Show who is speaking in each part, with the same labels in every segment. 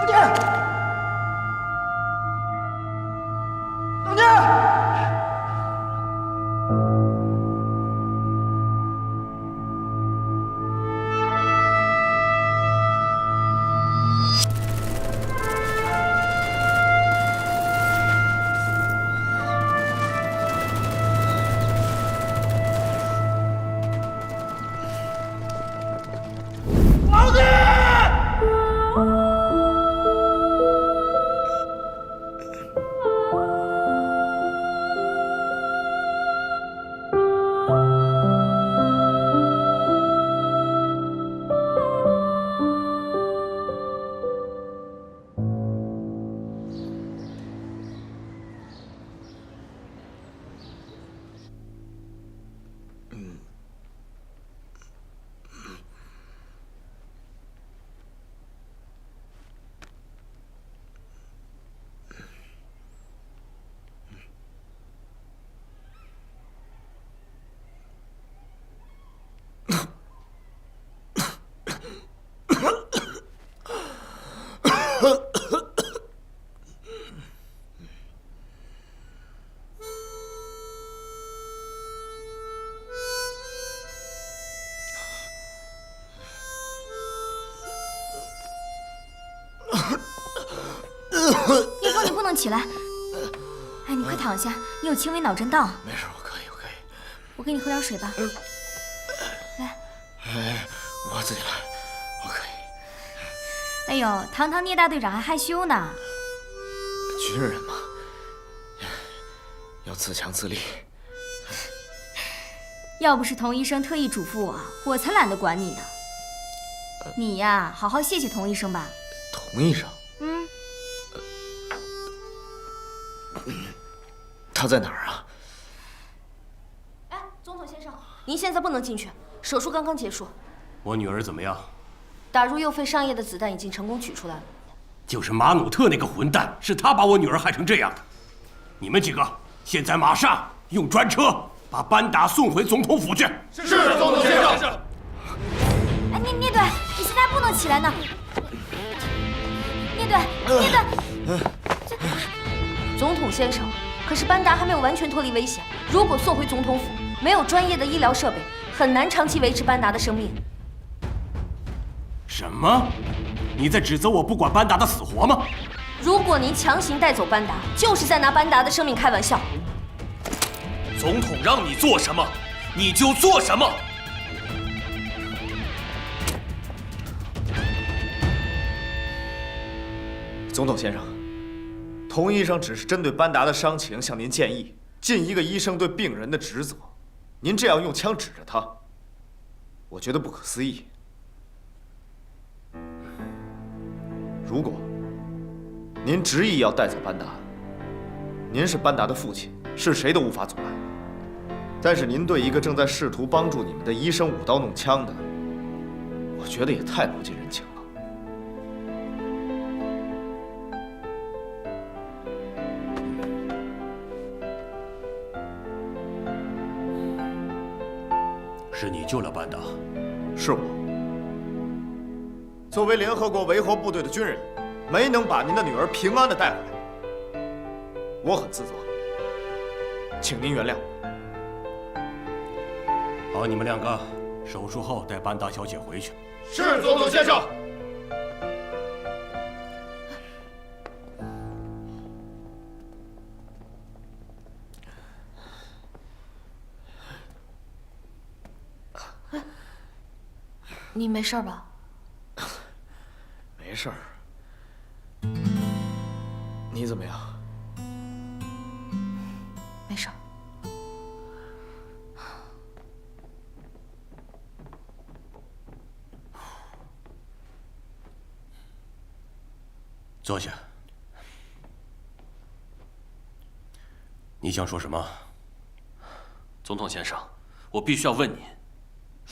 Speaker 1: 爹，当爹！老弟！
Speaker 2: 叶枫，你不能起来。哎，你快躺下，你有轻微脑震荡。
Speaker 1: 没事，我可以。
Speaker 2: 我给你喝点水吧。来。
Speaker 1: 我自己来，我可以。
Speaker 2: 哎呦，堂堂聂大队长还害羞呢。
Speaker 1: 军人嘛，要自强自立。
Speaker 2: 要不是童医生特意嘱咐我，我才懒得管你呢。你呀，好好谢谢童医生吧。
Speaker 1: 童医生？他在哪儿啊？
Speaker 3: 哎，总统先生，您现在不能进去，手术刚刚结束。
Speaker 4: 我女儿怎么样？
Speaker 3: 打入右肺上叶的子弹已经成功取出来了。
Speaker 4: 就是马努特那个混蛋，是他把我女儿害成这样的。你们几个现在马上用专车把班达送回总统府去。
Speaker 5: 是，总统先生。
Speaker 2: 哎，聂队，你现在还不能起来呢。聂队，
Speaker 3: 总统先生，可是班达还没有完全脱离危险。如果送回总统府，没有专业的医疗设备，很难长期维持班达的生命。
Speaker 4: 什么？你在指责我不管班达的死活吗？
Speaker 3: 如果您强行带走班达，就是在拿班达的生命开玩笑。
Speaker 5: 总统让你做什么，你就做什么。
Speaker 1: 总统先生，童医生只是针对班达的伤情向您建议，尽一个医生对病人的职责。您这样用枪指着他，我觉得不可思议。如果您执意要带走班达，您是班达的父亲，是谁都无法阻拦。但是您对一个正在试图帮助你们的医生舞刀弄枪的，我觉得也太不近人情了。
Speaker 4: 是你救了班达，
Speaker 1: 是我。作为联合国维和部队的军人，没能把您的女儿平安地带回来，我很自责，请您原谅我。
Speaker 4: 好，你们两个手术后带班达小姐回去。
Speaker 5: 是，总统先生。
Speaker 3: 你没事吧？
Speaker 1: 没事儿。你怎么样？
Speaker 3: 没事。
Speaker 4: 坐下。你想说什么？
Speaker 5: 总统先生，我必须要问您，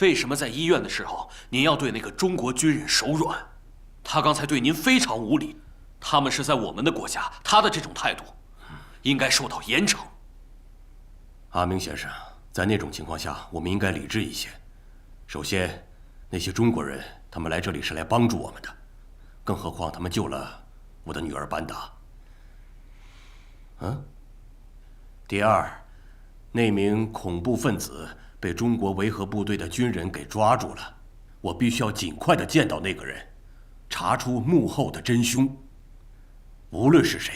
Speaker 5: 为什么在医院的时候，您要对那个中国军人手软？他刚才对您非常无礼，他们是在我们的国家，他的这种态度，应该受到严惩。
Speaker 4: 阿明先生，在那种情况下，我们应该理智一些。首先，那些中国人，他们来这里是来帮助我们的，更何况他们救了我的女儿班达。第二，那名恐怖分子被中国维和部队的军人给抓住了，我必须要尽快的见到那个人，查出幕后的真凶。无论是谁，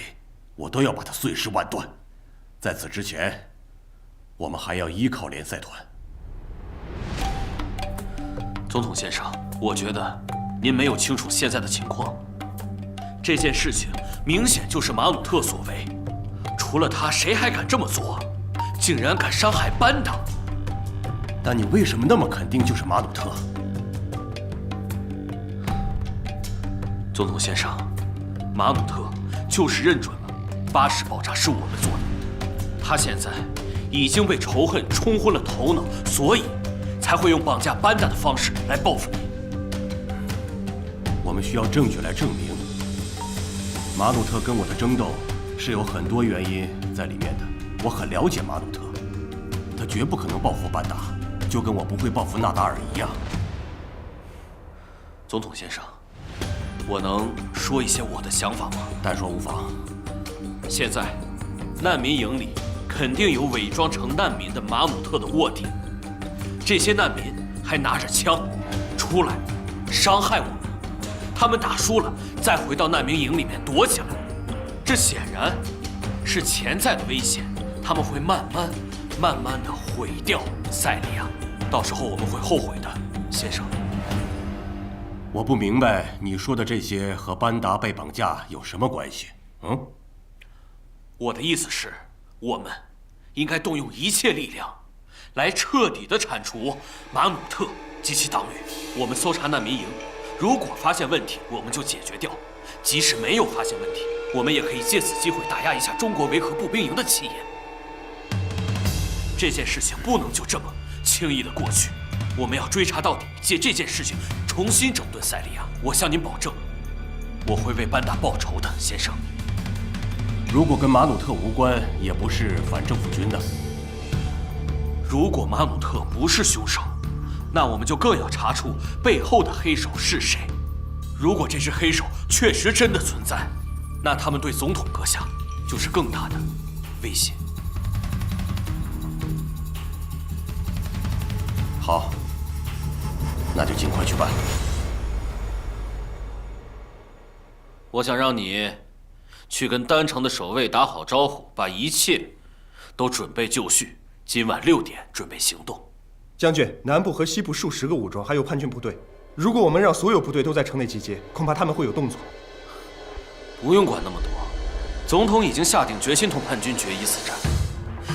Speaker 4: 我都要把他碎尸万段。在此之前，我们还要依靠联赛团。
Speaker 5: 总统先生，我觉得您没有清楚现在的情况。这件事情明显就是马努特所为，除了他，谁还敢这么做？竟然敢伤害班达！
Speaker 4: 但你为什么那么肯定就是马努特？
Speaker 5: 总统先生，马努特就是认准了巴士爆炸是我们做的，他现在已经被仇恨冲昏了头脑，所以才会用绑架班达的方式来报复你。
Speaker 4: 我们需要证据来证明，马努特跟我的争斗是有很多原因在里面的。我很了解马努特，他绝不可能报复班达，就跟我不会报复纳达尔一样。
Speaker 5: 总统先生，我能说一些我的想法吗？
Speaker 4: 但说无妨。
Speaker 5: 现在，难民营里肯定有伪装成难民的马努特的卧底，这些难民还拿着枪出来伤害我们。他们打输了，再回到难民营里面躲起来，这显然是潜在的危险。他们会慢慢的毁掉塞利亚，到时候我们会后悔的，先生。
Speaker 4: 我不明白你说的这些和班达被绑架有什么关系？
Speaker 5: 我的意思是，我们应该动用一切力量，来彻底的铲除马努特及其党羽。我们搜查难民营，如果发现问题，我们就解决掉；即使没有发现问题，我们也可以借此机会打压一下中国维和步兵营的气焰。这件事情不能就这么轻易的过去，我们要追查到底，借这件事情重新整顿塞利亚。我向您保证，我会为班达报仇的，先生。
Speaker 4: 如果跟马努特无关，也不是反政府军的。
Speaker 5: 如果马努特不是凶手，那我们就更要查出背后的黑手是谁。如果这只黑手确实真的存在，那他们对总统阁下就是更大的威胁。
Speaker 4: 好，那就尽快去办。
Speaker 5: 我想让你去跟丹城的守卫打好招呼，把一切都准备就绪。今晚6点准备行动。
Speaker 6: 将军，南部和西部数十个武装，还有叛军部队。如果我们让所有部队都在城内集结，恐怕他们会有动作。
Speaker 5: 不用管那么多，总统已经下定决心同叛军决一死战。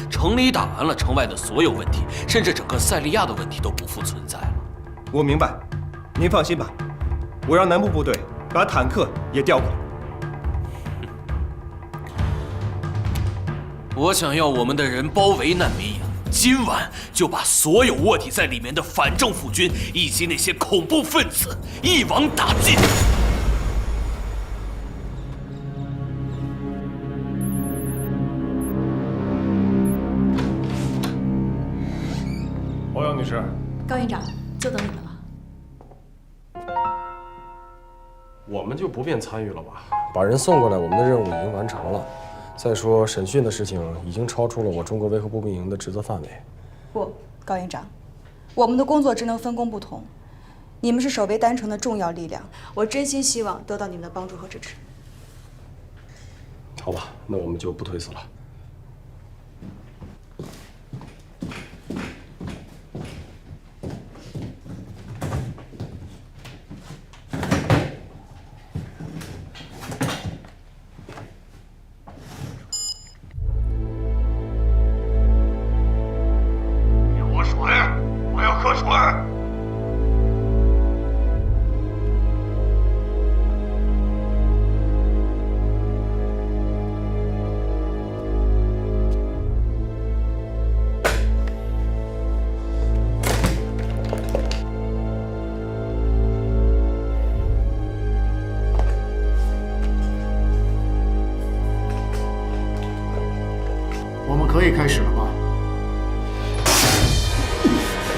Speaker 5: 城里打完了，城外的所有问题，甚至整个塞利亚的问题都不复存在了。
Speaker 6: 我明白，您放心吧，我让南部部队把坦克也调过来。
Speaker 5: 我想要我们的人包围难民营，今晚就把所有卧底在里面的反政府军以及那些恐怖分子一网打尽。
Speaker 6: 欧阳女士，
Speaker 7: 高院长，就等你们了。
Speaker 8: 我们就不便参与了吧？把人送过来，我们的任务已经完成了。再说审讯的事情已经超出了我中国维和步兵营的职责范围。
Speaker 7: 不，高院长，我们的工作职能分工不同，你们是守卫丹城的重要力量，我真心希望得到你们的帮助和支持。
Speaker 8: 好吧，那我们就不推辞了。
Speaker 9: 我们可以开始了吗？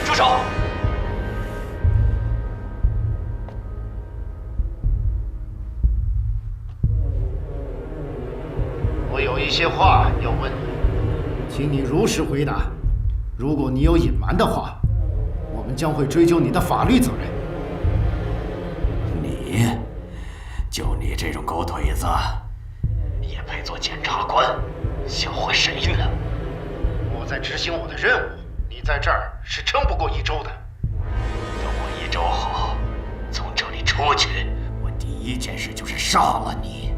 Speaker 5: 住手！
Speaker 9: 我有一些话要问你，请你如实回答。如果你有隐瞒的话，我们将会追究你的法律责任。
Speaker 10: 就你这种狗腿子，也配做检察官？笑话谁呢？
Speaker 9: 我在执行我的任务，你在这儿是撑不过1周的。
Speaker 10: 等我1周后从这里出去，我第一件事就是杀了你！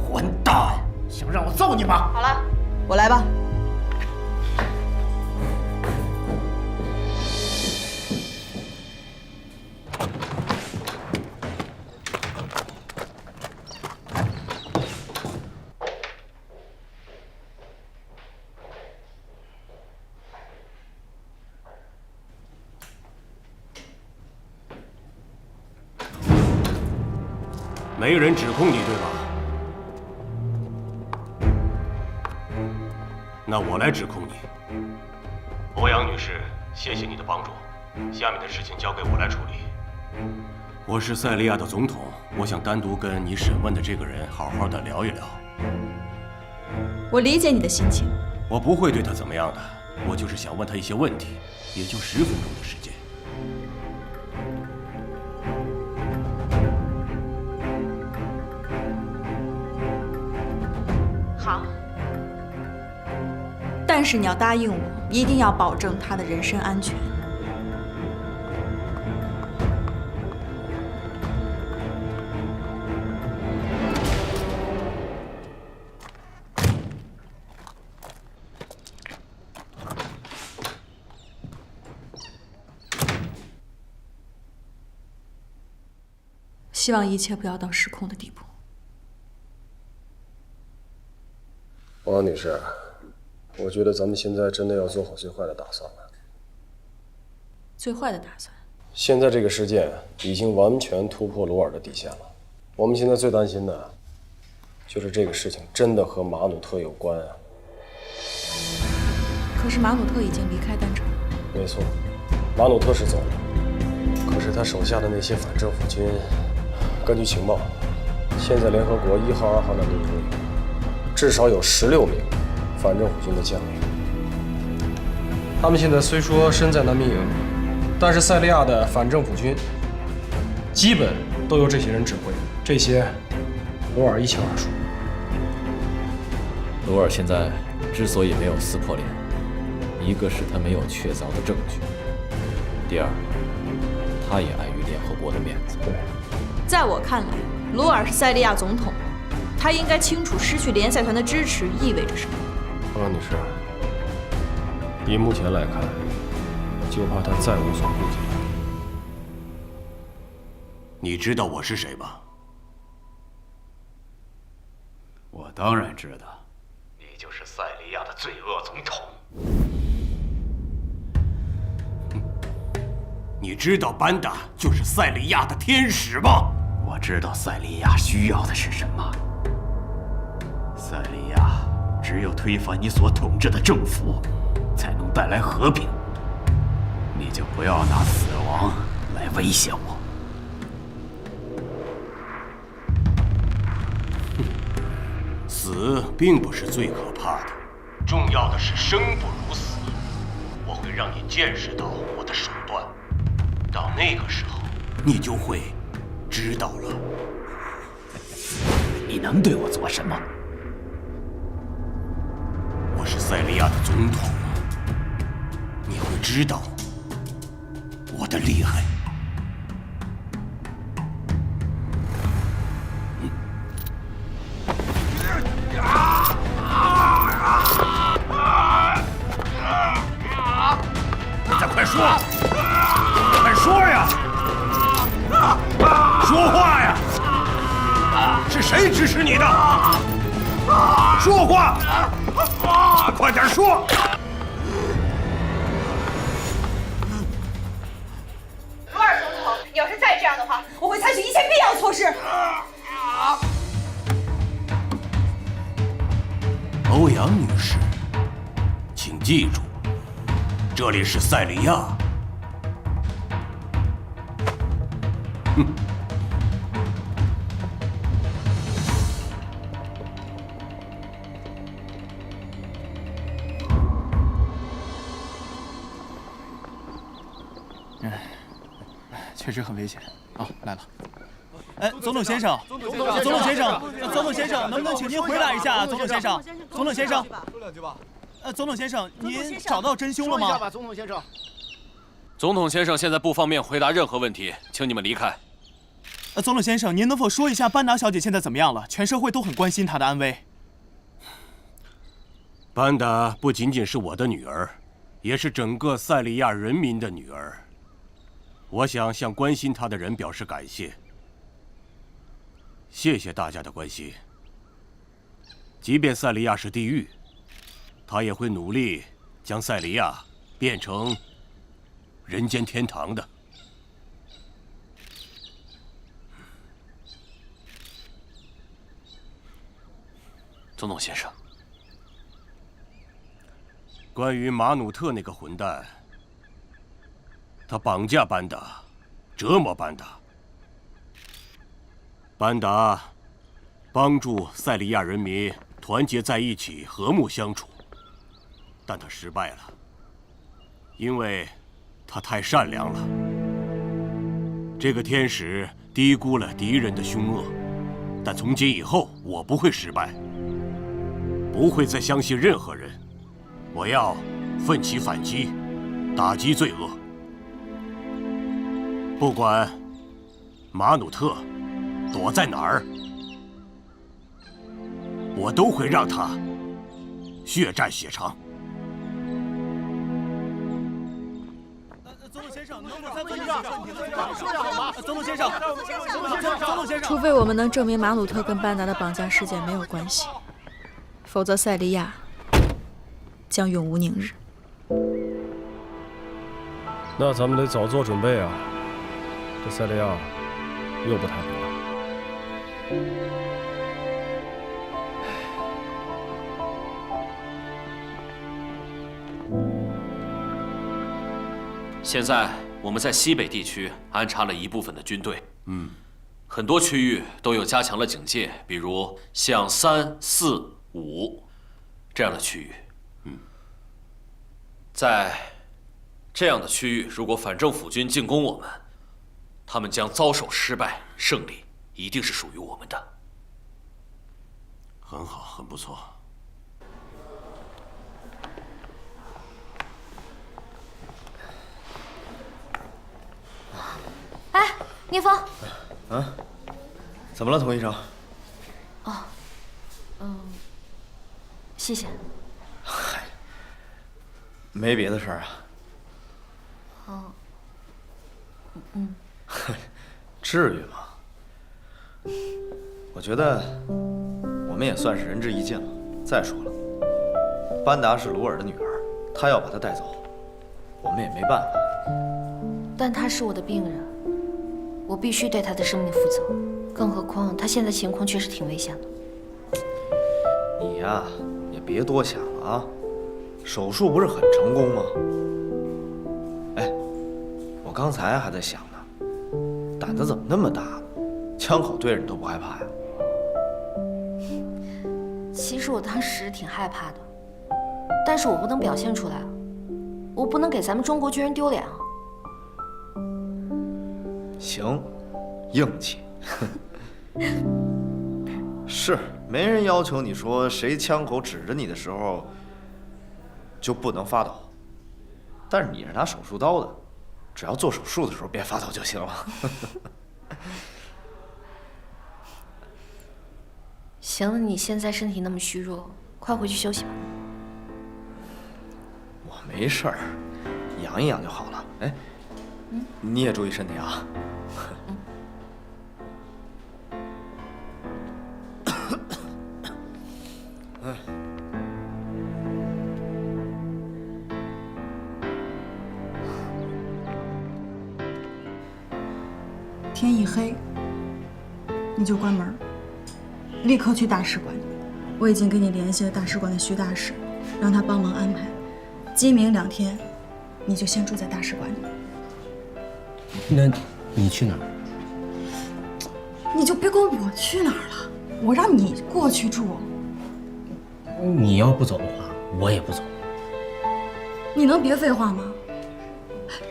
Speaker 10: 混蛋！
Speaker 9: 想让我揍你吗？
Speaker 7: 好了，我来吧。
Speaker 4: 没人指控你，对吧？那我来指控你。欧阳女士，谢谢你的帮助，下面的事情交给我来处理。我是塞利亚的总统，我想单独跟你审问的这个人好好的聊一聊。
Speaker 7: 我理解你的心情。
Speaker 4: 我不会对他怎么样的，我就是想问他一些问题，也就10分钟的时间。
Speaker 7: 好，但是你要答应我，一定要保证他的人身安全。希望一切不要到失控的地步。
Speaker 8: 王女士，我觉得咱们现在真的要做好最坏的打算了。
Speaker 7: 最坏的打算？
Speaker 8: 现在这个事件已经完全突破罗尔的底线了。我们现在最担心的，就是这个事情真的和马努特有关啊。
Speaker 7: 可是马努特已经离开丹城。
Speaker 8: 没错，马努特是走了，可是他手下的那些反政府军，根据情报，现在联合国1号、2号难民营里，至少有16名反政府军的将领。他们现在虽说身在难民营，但是塞利亚的反政府军基本都由这些人指挥，这些罗尔一清二楚。
Speaker 11: 罗尔现在之所以没有撕破脸，一个是他没有确凿的证据，第二，他也碍于联合国的面子。
Speaker 8: 对，
Speaker 7: 在我看来，罗尔是塞利亚总统，他应该清楚失去联赛团的支持意味着什么。
Speaker 8: 王女士，以目前来看，就怕他再无所顾忌。
Speaker 4: 你知道我是谁吧？
Speaker 10: 我当然知道，你就是塞利亚的罪恶总统。
Speaker 4: 你知道班达就是塞利亚的天使吗？
Speaker 10: 我知道塞利亚需要的是什么。塞利亚只有推翻你所统治的政府，才能带来和平。你就不要拿死亡来威胁我。
Speaker 4: 死并不是最可怕的，重要的是生不如死。我会让你见识到我的手段，到那个时候，你就会知道了。
Speaker 10: 你能对我做什么？
Speaker 4: 我是塞利亚的总统，你会知道我的厉害。你再快说，快说呀！说话呀！是谁指使你的？说话！快点说！
Speaker 7: 罗尔总统，你要是再这样的话，我会采取一切必要措施。
Speaker 4: 欧阳女士，请记住，这里是塞利亚。
Speaker 12: 确实很危险。哦，来了。哎，总统先生，总统先生，能不能请您回答一下？总统先生，总统先生，
Speaker 1: 说两句吧。
Speaker 12: 总统先生，您找到真凶了吗？
Speaker 9: 说一下吧，总统先生。
Speaker 5: 总统先生现在不方便回答任何问题，请你们离开。
Speaker 12: 总统先生，您能否说一下班达小姐现在怎么样了？全社会都很关心她的安危。
Speaker 4: 班达不仅仅是我的女儿，也是整个塞利亚人民的女儿。我想向关心她的人表示感谢。谢谢大家的关心。即便塞利亚是地狱，她也会努力将塞利亚变成人间天堂的。
Speaker 5: 总统先生，
Speaker 4: 关于马努特那个混蛋，他绑架班达，折磨班达。班达帮助塞利亚人民团结在一起，和睦相处，但他失败了，因为他太善良了。这个天使低估了敌人的凶恶，但从今以后，我不会失败，不会再相信任何人。我要奋起反击，打击罪恶。不管马努特躲在哪儿，我都会让他血债血偿。
Speaker 12: 总统先生，能否再问一个问题？说点好吗？总统先生，
Speaker 7: 除非我们能证明马努特跟班达的绑架事件没有关系，否则塞利亚将永无宁日。
Speaker 8: 那咱们得早做准备啊！这塞利亚又不太平了。
Speaker 5: 现在我们在西北地区安插了一部分的军队，很多区域都有加强了警戒，比如像3、4、5这样的区域。在这样的区域，如果反政府军进攻我们，他们将遭受失败，胜利一定是属于我们的。
Speaker 4: 很好，很不错。
Speaker 3: 哎，聂风。
Speaker 1: 啊？怎么了，童医生？
Speaker 3: 谢谢。
Speaker 1: 嗨，没别的事儿啊。至于吗？我觉得我们也算是仁至义尽了。再说了，班达是鲁尔的女儿，他要把她带走，我们也没办法。
Speaker 3: 但他是我的病人，我必须对他的生命负责。更何况他现在情况确实挺危险的。
Speaker 1: 你呀，也别多想了啊。手术不是很成功吗？哎，我刚才还在想呢，胆子怎么那么大呢？枪口对着你都不害怕呀？
Speaker 3: 其实我当时挺害怕的，但是我不能表现出来啊，我不能给咱们中国军人丢脸啊。
Speaker 1: 行，硬气。是，没人要求你说谁枪口指着你的时候就不能发抖，但是你是拿手术刀的，只要做手术的时候别发抖就行了。
Speaker 3: 行了，你现在身体那么虚弱，快回去休息吧。
Speaker 1: 我没事儿，养一养就好了。哎，你也注意身体啊。
Speaker 7: 天一黑，你就关门，立刻去大使馆。我已经给你联系了大使馆的徐大使，让他帮忙安排。今明2天，你就先住在大使馆里。
Speaker 8: 那你去哪儿？
Speaker 7: 你就别管我去哪儿了，我让你过去住。
Speaker 8: 你要不走的话，我也不走。
Speaker 7: 你能别废话吗？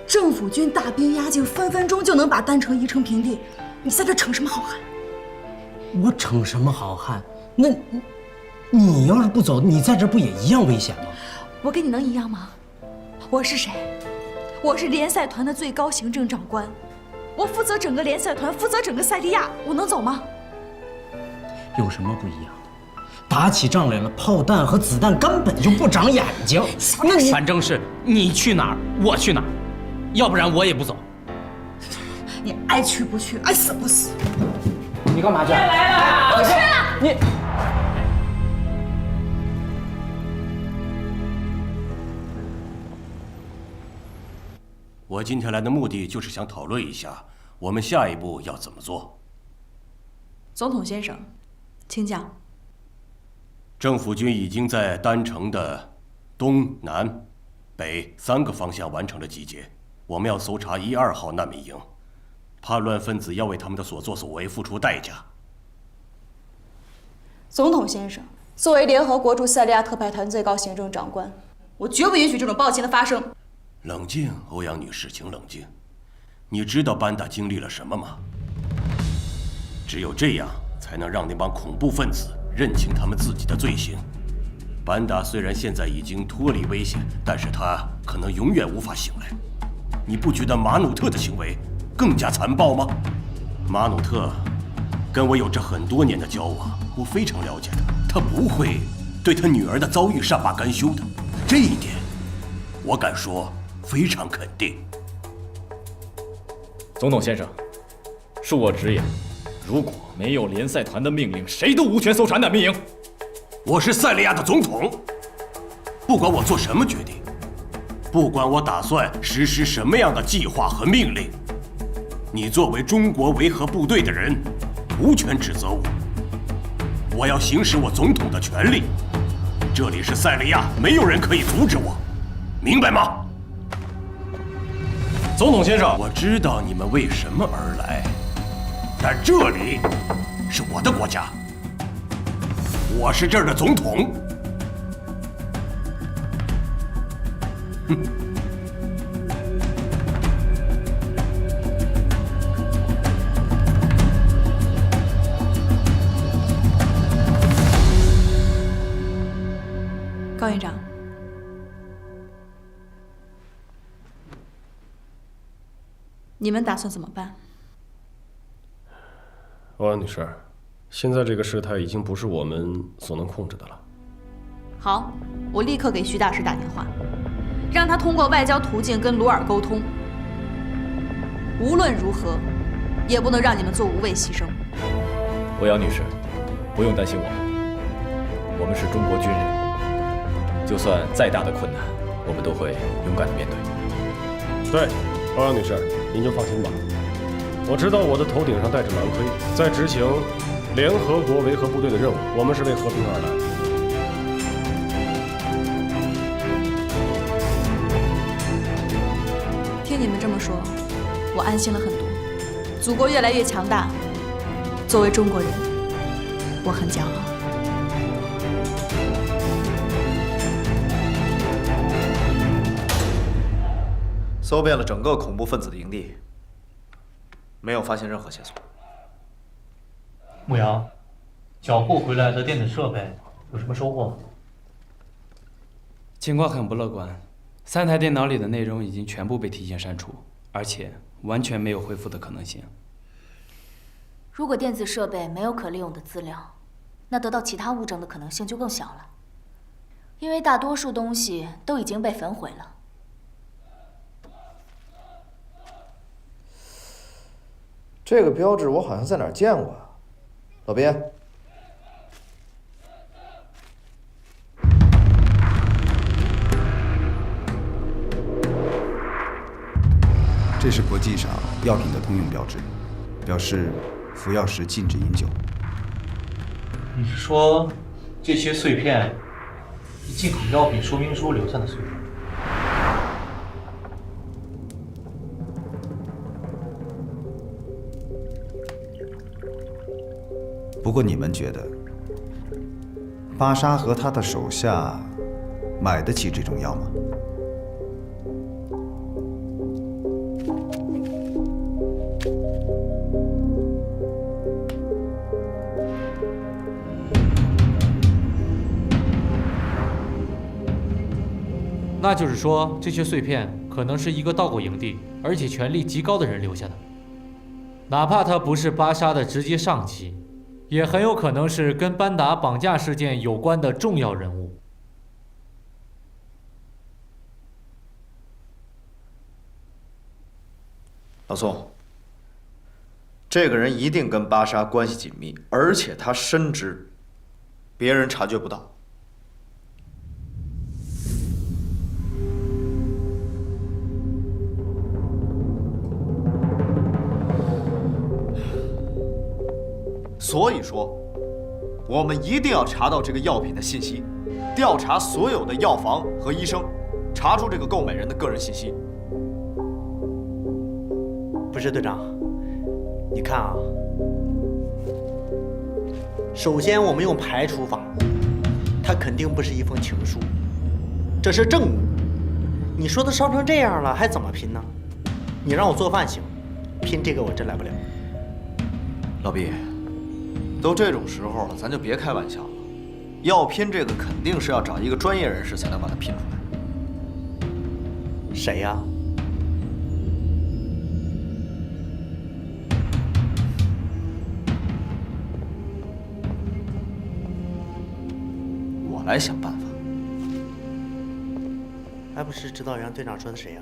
Speaker 7: 政府军大兵压境，分分钟就能把丹城夷成平地。你在这逞什么好汉？
Speaker 13: 我逞什么好汉？那，你要是不走，你在这不也一样危险吗？
Speaker 7: 我跟你能一样吗？我是谁？我是联赛团的最高行政长官，我负责整个联赛团，负责整个塞利亚，我能走吗？
Speaker 13: 有什么不一样？打起仗来了，炮弹和子弹根本就不长眼睛。那你
Speaker 14: 反正是你去哪儿，我去哪儿，要不然我也不走。
Speaker 7: 你爱去不去，爱死不死。
Speaker 13: 你干嘛去？
Speaker 2: 来了，不吃了。
Speaker 13: 你。
Speaker 4: 我今天来的目的就是想讨论一下，我们下一步要怎么做。
Speaker 7: 总统先生，请讲。
Speaker 4: 政府军已经在丹城的东南北3个方向完成了集结，我们要搜查1、2号难民营，叛乱分子要为他们的所作所为付出代价。
Speaker 7: 总统先生，作为联合国驻塞利亚特派团最高行政长官，我绝不允许这种暴行的发生。
Speaker 4: 冷静，欧阳女士，请冷静。你知道班达经历了什么吗？只有这样，才能让那帮恐怖分子认清他们自己的罪行。班达虽然现在已经脱离危险，但是他可能永远无法醒来。你不觉得马努特的行为更加残暴吗？马努特跟我有着很多年的交往，我非常了解他，他不会对他女儿的遭遇善罢甘休的。这一点，我敢说非常肯定。
Speaker 11: 总统先生，恕我直言，如果没有联赛团的命令，谁都无权搜查难民营。
Speaker 4: 我是塞利亚的总统，不管我做什么决定，不管我打算实施什么样的计划和命令，你作为中国维和部队的人，无权指责我。我要行使我总统的权利。这里是塞利亚，没有人可以阻止我，明白吗？
Speaker 8: 总统先生，
Speaker 4: 我知道你们为什么而来，但这里是我的国家，我是这儿的总统。哼。
Speaker 7: 高院长，你们打算怎么办？
Speaker 8: 欧阳女士，现在这个事态已经不是我们所能控制的了。
Speaker 7: 好，我立刻给徐大使打电话，让他通过外交途径跟鲁尔沟通。无论如何，也不能让你们做无谓牺牲。
Speaker 11: 欧阳女士，不用担心我们是中国军人，就算再大的困难，我们都会勇敢地面对。
Speaker 8: 对，欧阳女士，您就放心吧。我知道我的头顶上戴着蓝盔，在执行联合国维和部队的任务，我们是为和平而来。
Speaker 7: 听你们这么说，我安心了很多。祖国越来越强大，作为中国人，我很骄傲。
Speaker 1: 搜遍了整个恐怖分子的营地，没有发现任何线索。
Speaker 15: 牧羊，缴获回来的电子设备有什么收获吗？
Speaker 16: 情况很不乐观，3台电脑里的内容已经全部被提前删除，而且完全没有恢复的可能性。
Speaker 3: 如果电子设备没有可利用的资料，那得到其他物证的可能性就更小了，因为大多数东西都已经被焚毁了。
Speaker 1: 这个标志我好像在哪儿见过啊，老边。
Speaker 17: 这是国际上药品的通用标志，表示服药时禁止饮酒。
Speaker 15: 你是说这些碎片是进口药品说明书留下的碎片？
Speaker 17: 不过你们觉得，巴沙和他的手下买得起这种药吗？
Speaker 15: 那就是说，这些碎片可能是一个盗狗营地，而且权力极高的人留下的。哪怕他不是巴沙的直接上级，也很有可能是跟班达绑架事件有关的重要人物。
Speaker 1: 老宋，这个人一定跟巴沙关系紧密，而且他深知别人察觉不到。所以说，我们一定要查到这个药品的信息，调查所有的药房和医生，查出这个购买人的个人信息。
Speaker 18: 不是队长，你看啊，首先我们用排除法，它肯定不是一封情书，这是证物。你说他烧成这样了，还怎么拼呢？你让我做饭行，拼这个我真来不了。
Speaker 1: 老毕，都这种时候了，咱就别开玩笑了。要拼这个，肯定是要找一个专业人士才能把它拼出来。
Speaker 18: 谁呀？
Speaker 1: 我来想办法。
Speaker 18: 还不是知道杨队长说的谁呀？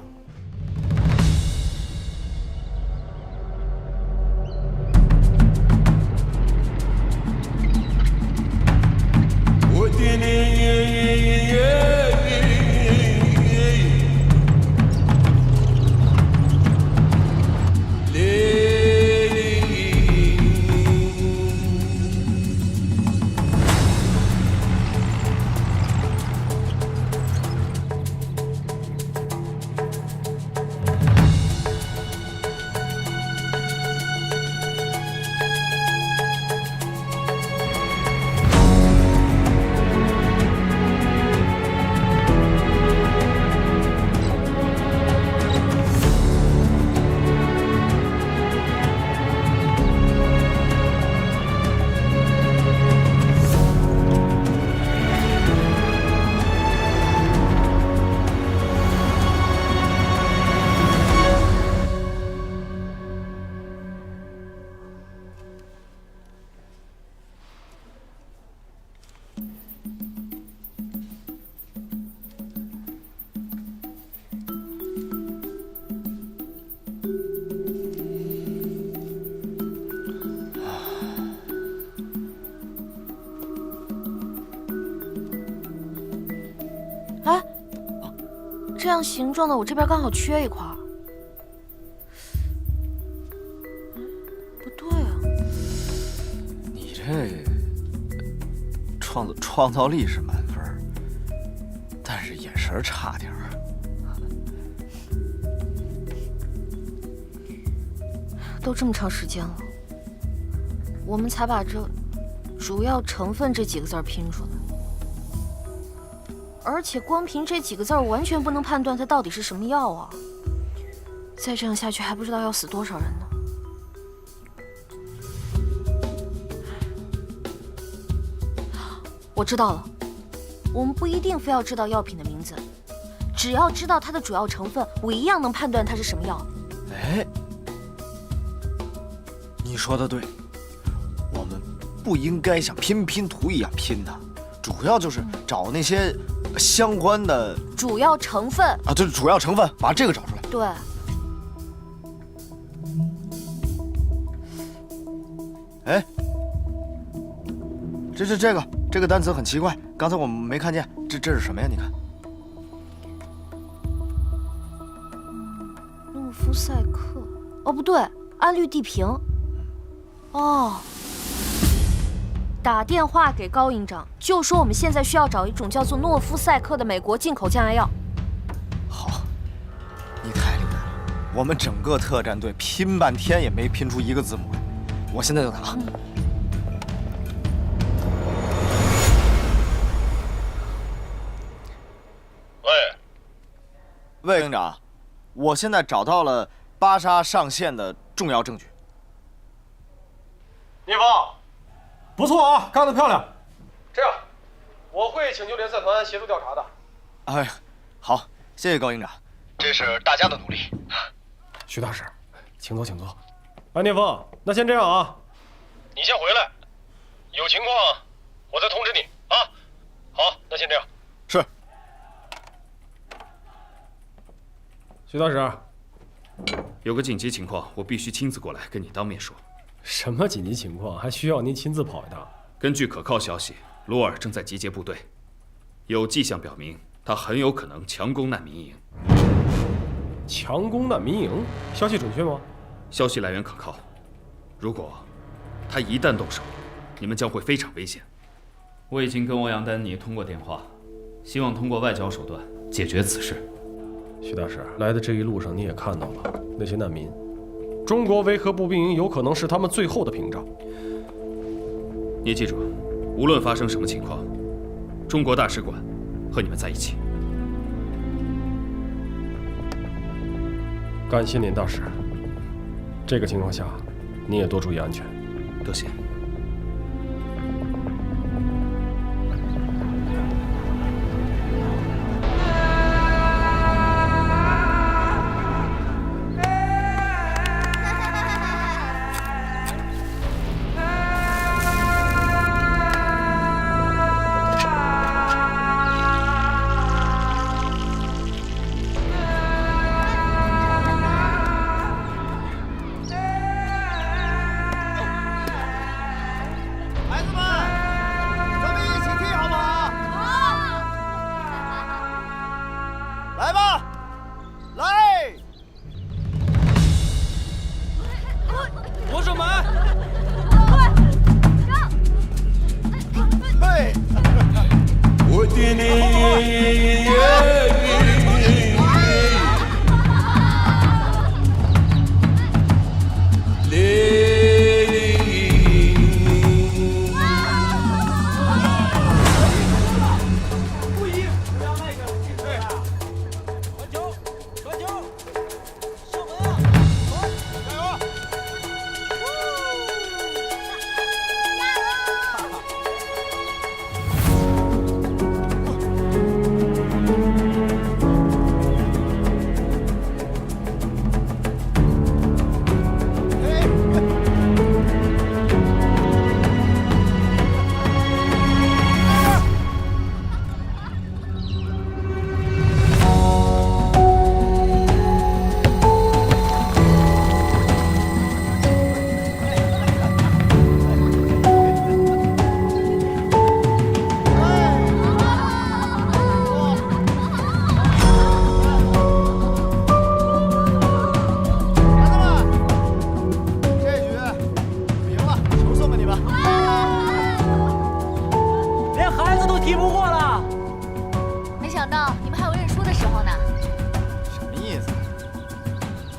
Speaker 2: 这样形状的我这边刚好缺一块。不对啊，
Speaker 1: 你这创造力是满分，但是眼神差点儿。
Speaker 2: 都这么长时间了，我们才把这主要成分这几个字拼出来。而且光凭这几个字完全不能判断它到底是什么药啊！再这样下去，还不知道要死多少人呢。我知道了，我们不一定非要知道药品的名字，只要知道它的主要成分，我一样能判断它是什么药。
Speaker 1: 哎，你说的对，我们不应该像拼拼图一样拼它，主要就是找那些相关的
Speaker 2: 主要成分
Speaker 1: 啊，对，主要成分，把这个找出来。
Speaker 2: 对。
Speaker 1: 哎，这个单词很奇怪，刚才我们没看见，这是什么呀？你看，
Speaker 2: 诺夫赛克，哦不对，氨氯地平。哦。打电话给高营长，就说我们现在需要找一种叫做诺夫赛克的美国进口降压药。
Speaker 1: 好，你太厉害了！我们整个特战队拼半天也没拼出一个字母来，我现在就打。魏营长，我现在找到了巴沙上线的重要证据。
Speaker 8: 聂风。不错啊，干得漂亮！这样，我会请求联赛团协助调查的。
Speaker 1: 哎，好，谢谢高营长，这是大家的努力。
Speaker 8: 徐大使，请坐，请坐。安念峰，那先这样啊，你先回来，有情况我再通知你啊。好，那先这样。
Speaker 1: 是。
Speaker 8: 徐大使，
Speaker 5: 有个紧急情况，我必须亲自过来跟你当面说。
Speaker 8: 什么紧急情况？还需要您亲自跑一趟？
Speaker 5: 根据可靠消息，鲁尔正在集结部队，有迹象表明他很有可能强攻难民营。
Speaker 8: 强攻难民营？消息准确吗？
Speaker 5: 消息来源可靠。如果他一旦动手，你们将会非常危险。我已经跟欧阳丹尼通过电话，希望通过外交手段解决此事。
Speaker 8: 徐大使，来的这一路上你也看到了，那些难民，中国维和步兵营有可能是他们最后的屏障。
Speaker 5: 你记住，无论发生什么情况，中国大使馆和你们在一起。
Speaker 8: 感谢您，大使。这个情况下，你也多注意安全。
Speaker 5: 多谢。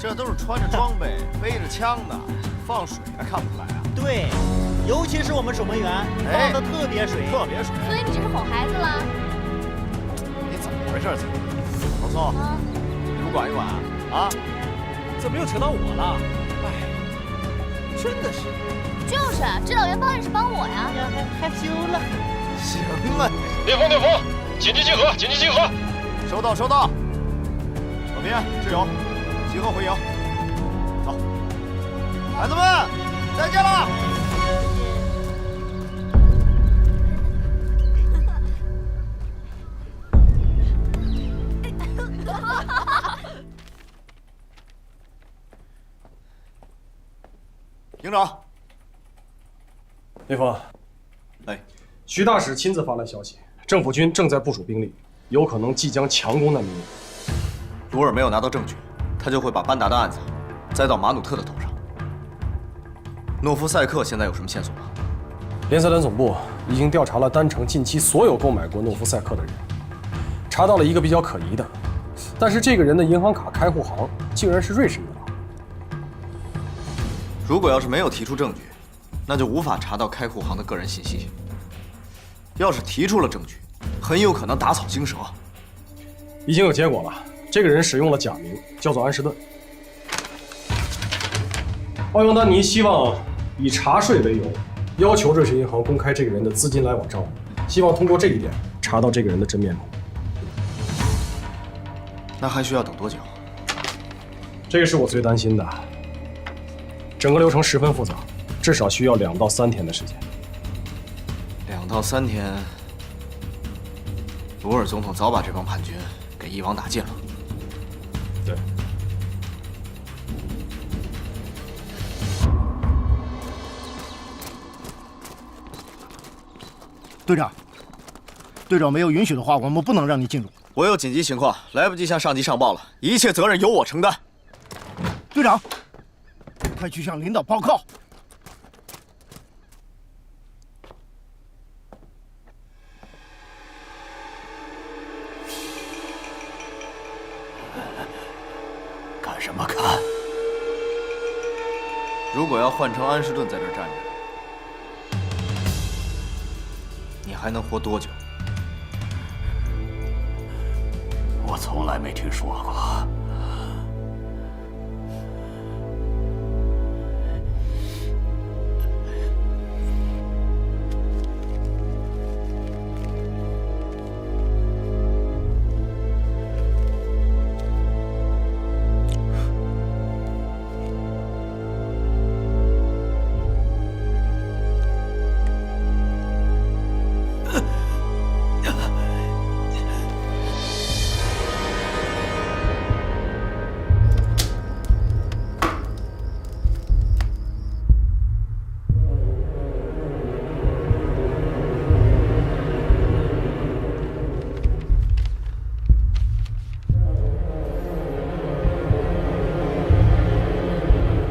Speaker 1: 这都是穿着装备、背着枪的，放水还看不出来啊？
Speaker 18: 对，尤其是我们守门员放的特别水，
Speaker 1: 特别水。
Speaker 2: 所以你这是哄孩子了？
Speaker 1: 你怎么回事？老宋，你不管一管啊？
Speaker 13: 怎么又扯到我了？哎，真的是。
Speaker 2: 就是，指导员帮人是帮我呀。
Speaker 18: 害羞了。
Speaker 1: 行了。
Speaker 8: 烈风，紧急集合，紧急集合。
Speaker 1: 收到。老民、志勇，集合回营。走，孩子们，再见了。营长，
Speaker 8: 烈风，
Speaker 1: 哎，
Speaker 8: 徐大使亲自发来消息，政府军正在部署兵力，有可能即将强攻难民营。
Speaker 1: 鲁尔没有拿到证据，他就会把班达的案子栽到马努特的头上。诺夫赛克现在有什么线索吗？
Speaker 8: 联赛丹总部已经调查了丹城近期所有购买过诺夫赛克的人，查到了一个比较可疑的，但是这个人的银行卡开户行竟然是瑞士银行。
Speaker 1: 如果要是没有提出证据，那就无法查到开户行的个人信息。要是提出了证据，很有可能打草惊蛇。
Speaker 8: 已经有结果了，这个人使用了假名，叫做安士顿。奥扬丹尼希望以查税为由，要求瑞士银行公开这个人的资金来往账务，希望通过这一点查到这个人的真面目。
Speaker 1: 那还需要等多久？
Speaker 8: 这个是我最担心的。整个流程十分复杂，至少需要2到3天的时间。
Speaker 1: 2到3天，鲁尔总统早把这帮叛军给一网打尽了。
Speaker 8: 对。
Speaker 9: 队长，队长没有允许的话，我们不能让你进入。
Speaker 1: 我有紧急情况，来不及向上级上报了，一切责任由我承担。
Speaker 9: 队长，快去向领导报告。
Speaker 10: 看什么看？
Speaker 1: 如果要换成安士顿在这儿站着，你还能活多久？
Speaker 10: 我从来没听说过。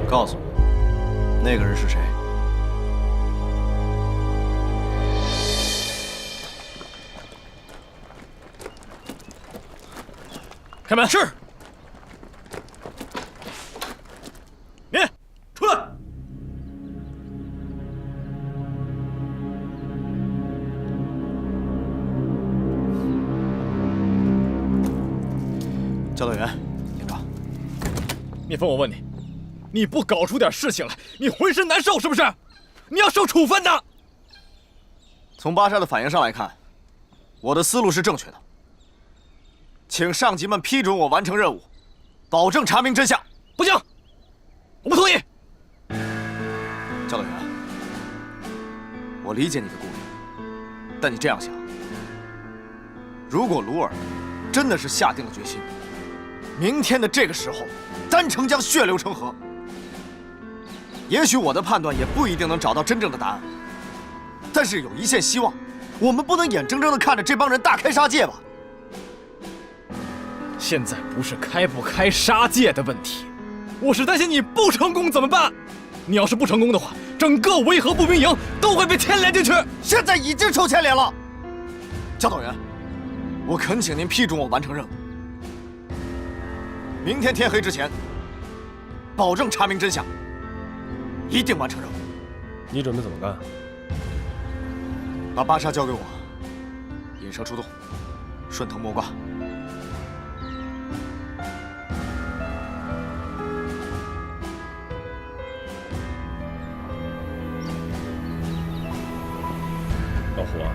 Speaker 1: 告诉我，那个人是谁？
Speaker 11: 开门。是。你出来。
Speaker 1: 教导员，警长。
Speaker 11: 聂风，我问你。你不搞出点事情来，你浑身难受是不是？你要受处分的。
Speaker 1: 从巴沙的反应上来看，我的思路是正确的。请上级们批准我完成任务，保证查明真相。
Speaker 11: 不行，我不同意。
Speaker 1: 教导员，我理解你的顾虑，但你这样想：如果鲁尔真的是下定了决心，明天的这个时候，丹城将血流成河。也许我的判断也不一定能找到真正的答案，但是有一线希望，我们不能眼睁睁地看着这帮人大开杀戒吧？
Speaker 11: 现在不是开不开杀戒的问题，我是担心你不成功怎么办？你要是不成功的话，整个维和步兵营都会被牵连进去。
Speaker 1: 现在已经受牵连了。教导员，我恳请您批准我完成任务，明天天黑之前，保证查明真相。一定完成任务。
Speaker 8: 你准备怎么干？
Speaker 1: 把巴沙交给我，引蛇出洞，顺藤摸瓜。
Speaker 8: 老胡啊，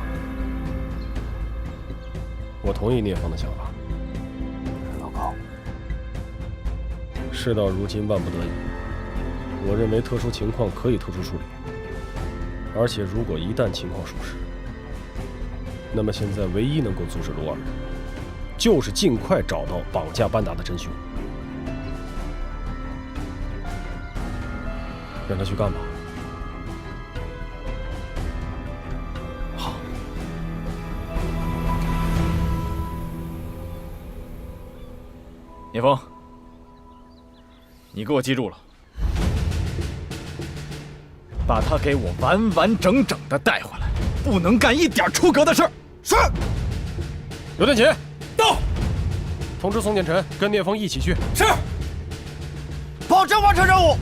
Speaker 8: 我同意聂风的想法。
Speaker 10: 老高，
Speaker 8: 事到如今万不得已。我认为特殊情况可以特殊处理，而且如果一旦情况属实，那么现在唯一能够阻止鲁尔，就是尽快找到绑架班达的真凶，让他去干吧。
Speaker 1: 好。
Speaker 11: 聂风，你给我记住了。把他给我完完整整的带回来，不能干一点出格的事儿。
Speaker 1: 是。
Speaker 8: 刘殿启
Speaker 11: 到，
Speaker 8: 通知宋建臣跟聂风一起去。
Speaker 11: 是。
Speaker 1: 保证完成任务。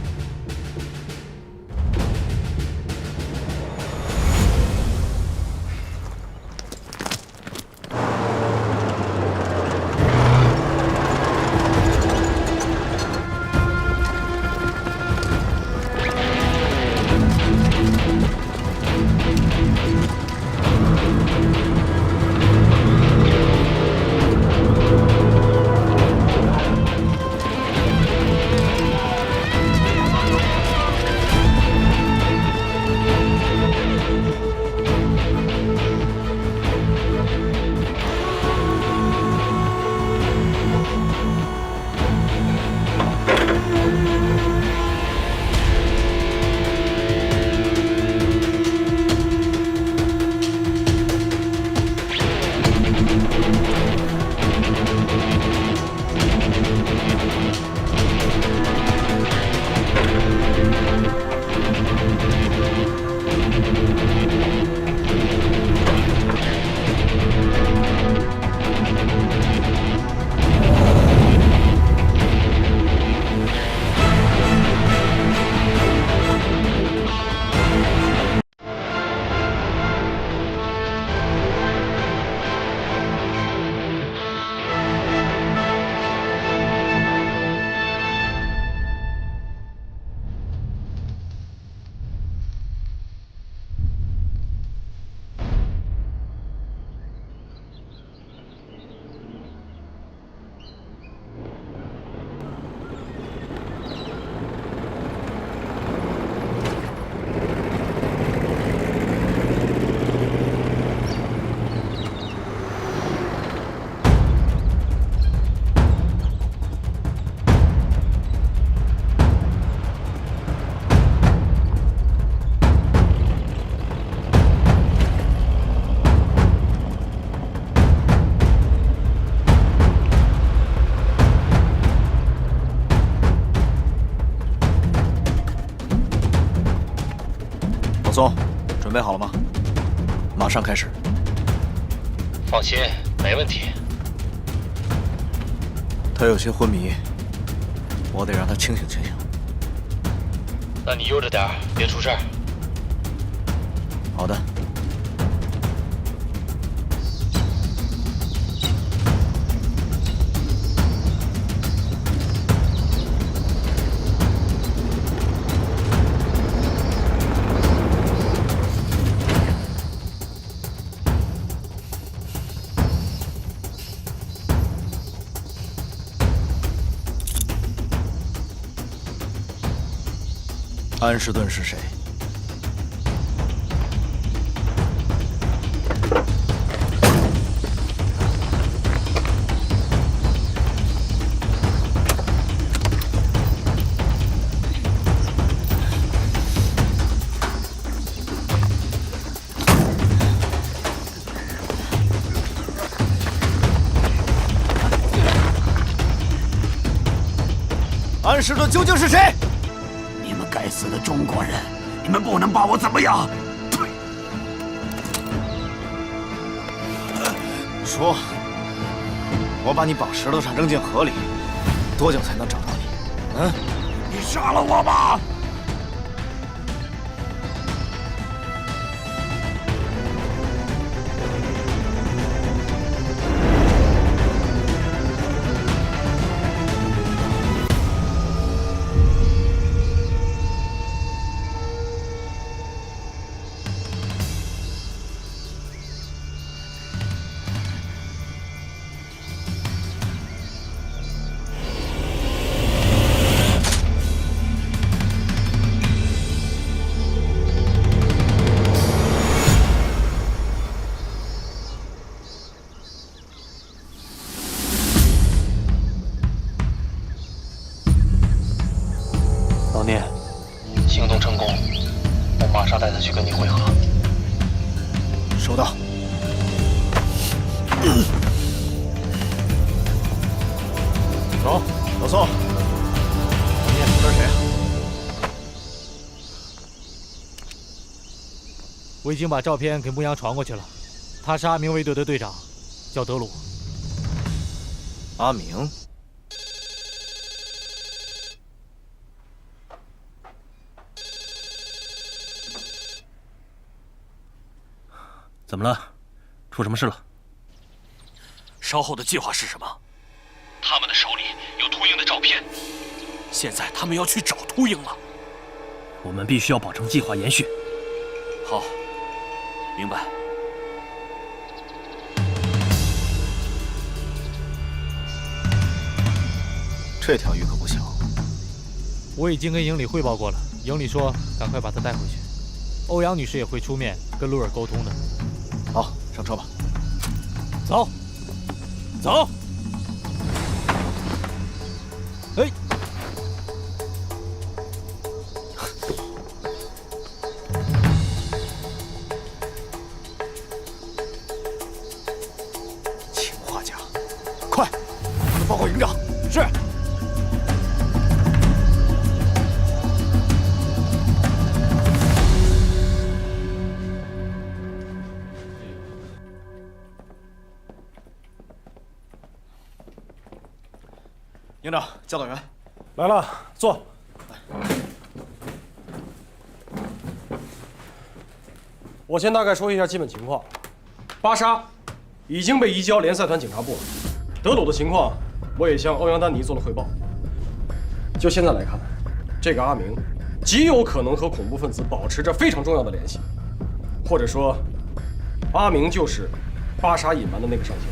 Speaker 1: 备好了吗？马上开始。
Speaker 11: 放心，没问题。
Speaker 1: 他有些昏迷，我得让他清醒清醒。
Speaker 11: 那你悠着点，别出事儿。
Speaker 1: 好的。安士顿是谁？安士顿究竟是谁？
Speaker 10: 你们该死的中国人，你们不能把我怎么样！
Speaker 1: 说，我把你绑石头上扔进河里，多久才能找到你？嗯？
Speaker 10: 你杀了我吧！
Speaker 11: 老聂，行动成功，我马上带他去跟你会合。
Speaker 1: 收到。走，老宋。这是谁啊？
Speaker 15: 我已经把照片给牧羊传过去了，他是阿明卫队的队长，叫德鲁。
Speaker 1: 阿明。
Speaker 4: 怎么了？出什么事了？
Speaker 5: 稍后的计划是什么？他们的手里有秃鹰的照片，现在他们要去找秃鹰了。
Speaker 4: 我们必须要保证计划延续。
Speaker 5: 好，明白。
Speaker 1: 这条鱼可不小。
Speaker 15: 我已经跟营里汇报过了，营里说赶快把他带回去。欧阳女士也会出面跟鲁尔沟通的。
Speaker 1: 好，上车吧。
Speaker 15: 走，走。哎，
Speaker 1: 氰化钾，快，报告营长。是。营长，教导员
Speaker 6: 来了，坐。我先大概说一下基本情况。巴沙已经被移交联赛团警察部了。德鲁的情况，我也向欧阳丹尼做了汇报。就现在来看，这个阿明极有可能和恐怖分子保持着非常重要的联系，或者说，阿明就是巴沙隐瞒的那个上校。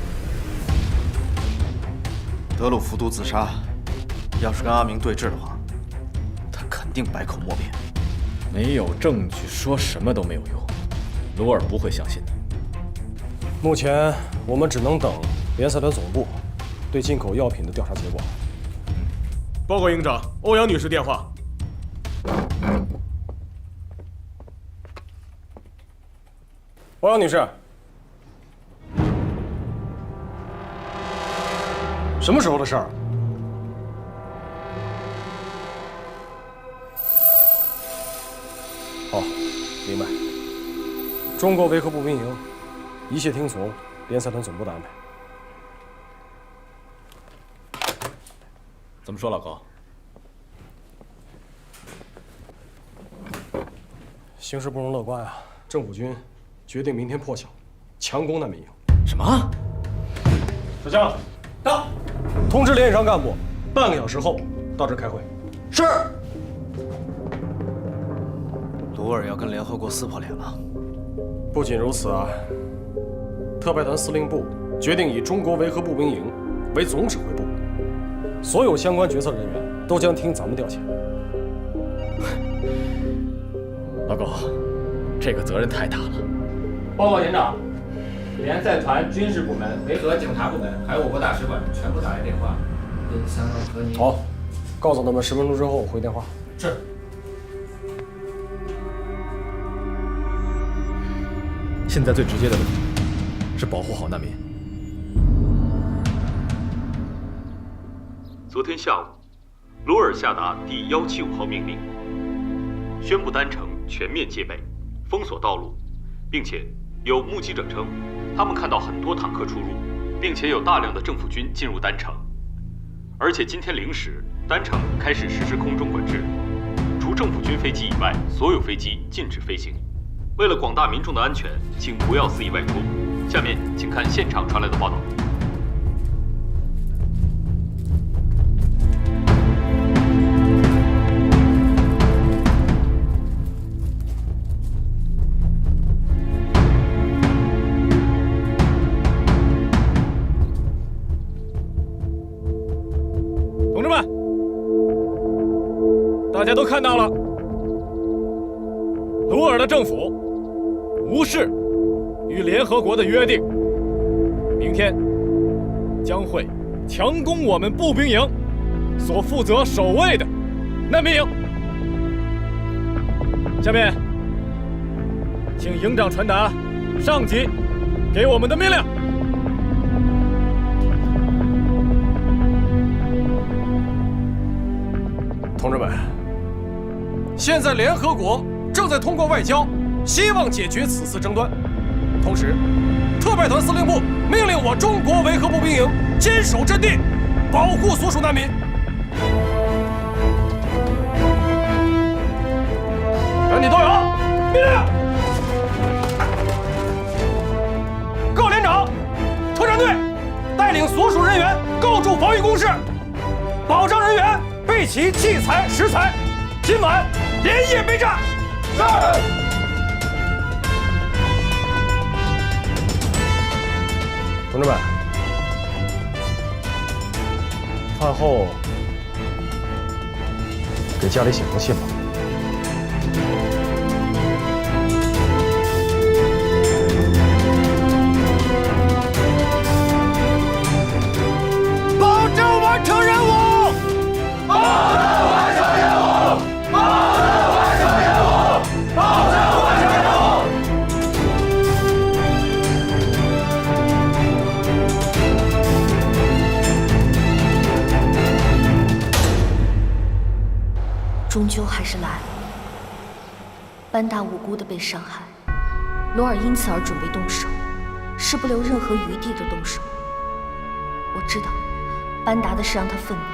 Speaker 1: 德鲁服毒自杀，要是跟阿明对峙的话，他肯定百口莫辩。
Speaker 11: 没有证据，说什么都没有用，罗尔不会相信的。
Speaker 6: 目前我们只能等联赛团总部对进口药品的调查结果。
Speaker 19: 报告营长，欧阳女士电话。
Speaker 6: 欧阳女士，什么时候的事儿？好，明白。
Speaker 8: 中国维和步兵营一切听从联赛团总部的安排。
Speaker 11: 怎么说，老高？
Speaker 8: 形势不容乐观啊！政府军决定明天破晓，强攻难民营。
Speaker 11: 什么？
Speaker 8: 小将，到！通知连以上干部，半个小时后到这儿开会。
Speaker 1: 是。鲁尔要跟联合国撕破脸了。
Speaker 8: 不仅如此啊，特派团司令部决定以中国维和步兵营为总指挥部，所有相关决策人员都将听咱们调遣。
Speaker 11: 老高，这个责任太大了。
Speaker 15: 报告营长，联赛团军事部门、维和警察部门还有我国大使馆全部打来电话，想和您。
Speaker 8: 好，告诉他们10分钟之后回电话。
Speaker 15: 是。
Speaker 11: 现在最直接的问题是保护好难民。
Speaker 20: 昨天下午，鲁尔下达第175号命令，宣布丹城全面戒备，封锁道路，并且有目击者称，他们看到很多坦克出入，并且有大量的政府军进入丹城。而且今天0时，丹城开始实施空中管制，除政府军飞机以外，所有飞机禁止飞行。为了广大民众的安全，请不要肆意外出。下面请看现场传来的报道。
Speaker 19: 同志们，大家都看到了，鲁尔的政府无视与联合国的约定，明天将会强攻我们步兵营所负责守卫的难民营。下面，请营长传达上级给我们的命令。
Speaker 8: 同志们，现在联合国正在通过外交，希望解决此次争端。同时，特派团司令部命令我中国维和步兵营坚守阵地，保护所属难民。全体都有命令！各连长、特战队带领所属人员构筑防御工事，保障人员备齐器材食材，今晚连夜备战。是。同志们，饭后给家里写封信吧。
Speaker 12: 保证完成任务！保证完成任务！保证完成任务！保证完成任务！
Speaker 2: 终究还是来了。班达无辜的被伤害，罗尔因此而准备动手，是不留任何余地的动手。我知道，班达的事让他愤怒，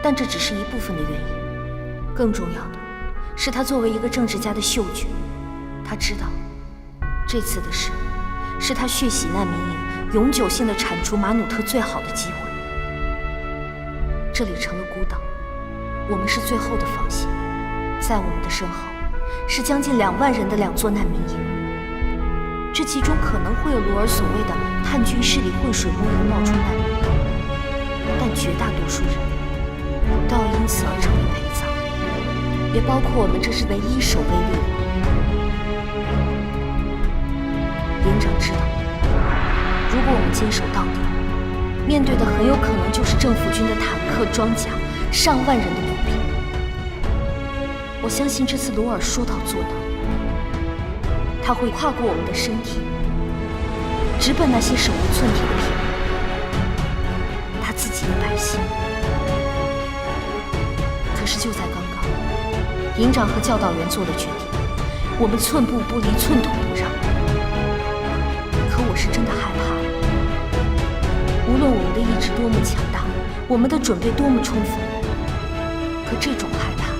Speaker 2: 但这只是一部分的原因。更重要的是，他作为一个政治家的嗅觉，他知道这次的事是他血洗难民营、永久性的铲除马努特最好的机会。这里成了孤岛，我们是最后的防线，在我们的身后是将近2万人的2座难民营。这其中可能会有鲁尔所谓的叛军势力浑水摸鱼冒充难民，但绝大多数人都要因此而成为陪葬，也包括我们这是唯一守卫力量。营长知道，如果我们坚守到底，面对的很有可能就是政府军的坦克、装甲、上万人的步兵。我相信这次鲁尔说到做到，他会跨过我们的身体，直奔那些手无寸铁的平民，他自己的百姓。可是就在刚刚，营长和教导员做了决定，我们寸步不离，寸土不让。可我是真的害怕，无论我们的意志多么强大，我们的准备多么充分，可这种害怕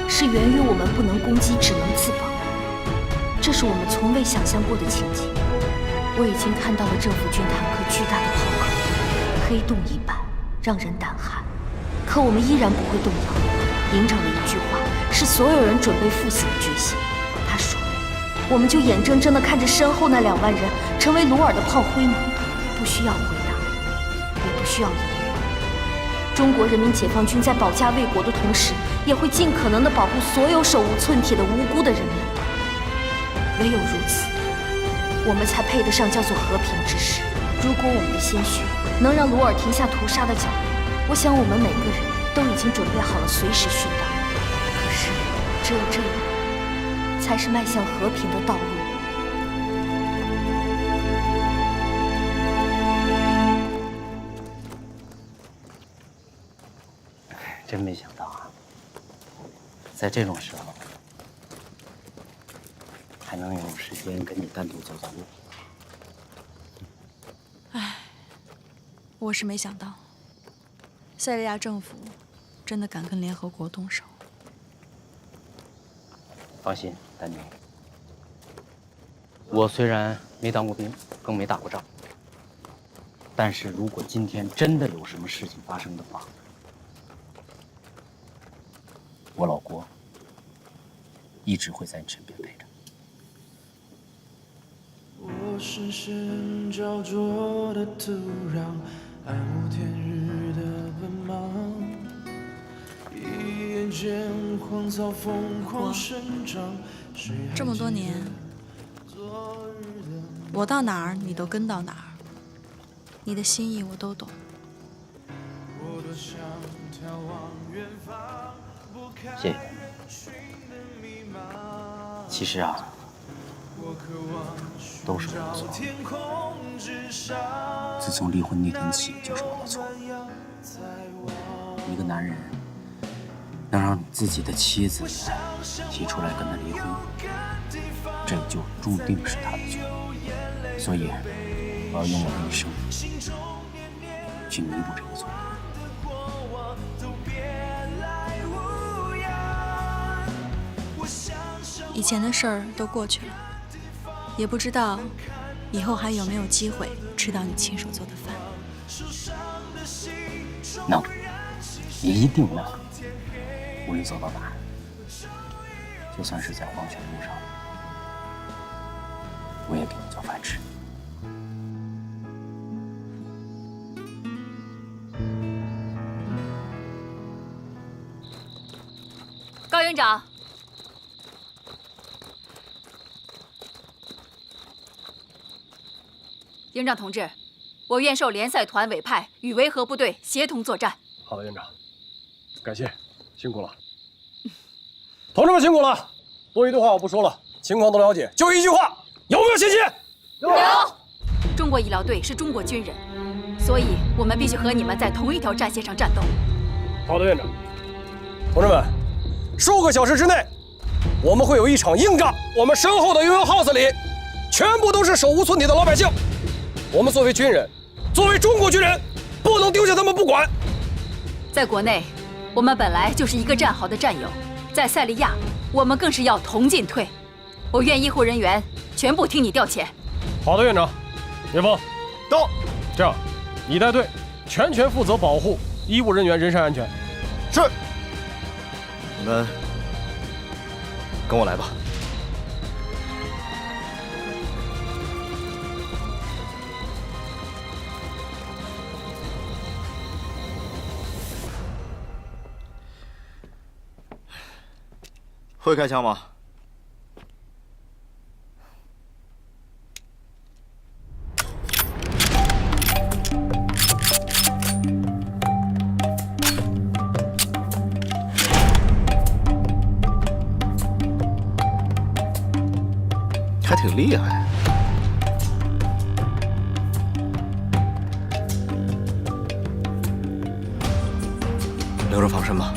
Speaker 2: 是源于我们不能攻击，只能自保。这是我们从未想象过的情景。我已经看到了政府军坦克巨大的炮口，黑洞一般，让人胆寒。可我们依然不会动摇。营长的一句话，是所有人准备赴死的决心。他说：“我们就眼睁睁地看着身后那2万人成为鲁尔的炮灰吗？不需要回答，也不需要隐瞒。中国人民解放军在保家卫国的同时，也会尽可能地保护所有手无寸铁的无辜的人民。唯有如此，我们才配得上叫做和平之时。如果我们的鲜血能让鲁尔停下屠杀的脚步，我想我们每个人都已经准备好了随时殉道。可是，只有这样，才是迈向和平的道路。”
Speaker 13: 真没想到啊，在这种时候还能有时间跟你单独走走路。
Speaker 7: 唉，我是没想到，塞利亚政府真的敢跟联合国动手。
Speaker 13: 放心，丹尼，我虽然没当过兵，更没打过仗，但是如果今天真的有什么事情发生的话，我老郭一直会在你身边陪着。
Speaker 12: 我深深焦灼的土壤，暗无天日的奔忙，一眼间荒草疯狂生长。
Speaker 7: 这么多年，我到哪儿你都跟到哪儿，你的心意我都懂。
Speaker 13: 谢谢。其实啊，都是我的错。自从离婚那天起，就是我的错。一个男人能让自己的妻子提出来跟他离婚，这就注定是他的错。所以，我要用我的一生去弥补这个错。
Speaker 7: 以前的事儿都过去了，也不知道以后还有没有机会吃到你亲手做的饭。
Speaker 13: 能，一定能。无论走到哪儿，就算是在黄泉路上，我也给你做饭吃。
Speaker 3: 高营长。营长同志，我愿受联赛团委派，与维和部队协同作战。
Speaker 6: 好的，营长，感谢，辛苦了。同志们辛苦了，多余的话我不说了，情况都了解，就一句话，有没有信心？
Speaker 3: 有。中国医疗队是中国军人，所以我们必须和你们在同一条战线上战斗。
Speaker 6: 好的，院长。同志们，数个小时之内，我们会有一场硬仗。我们身后的悠悠 house 里，全部都是手无寸铁的老百姓。我们作为军人，作为中国军人，不能丢下他们不管。
Speaker 3: 在国内，我们本来就是一个战壕的战友，在塞利亚，我们更是要同进退。我愿医护人员全部听你调遣。
Speaker 6: 好的，院长。叶峰，
Speaker 1: 到。
Speaker 6: 这样，你带队，全权负责保护医务人员人身安全。
Speaker 1: 是。你们跟我来吧。会开枪吗？还挺厉害。留着防身吧。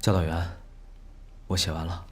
Speaker 11: 教导员，我写完了。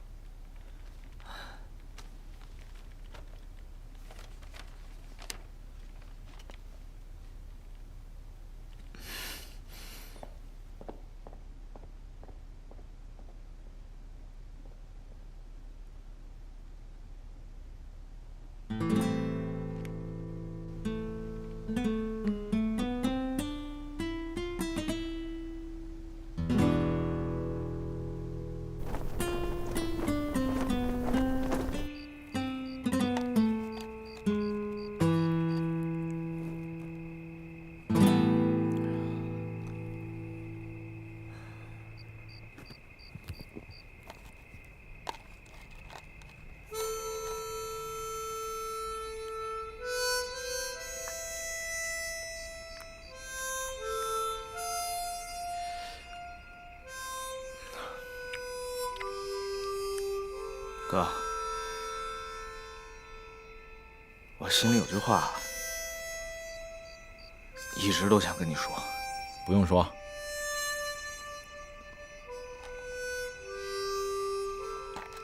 Speaker 1: 哥，我心里有句话，一直都想跟你说。
Speaker 11: 不用说。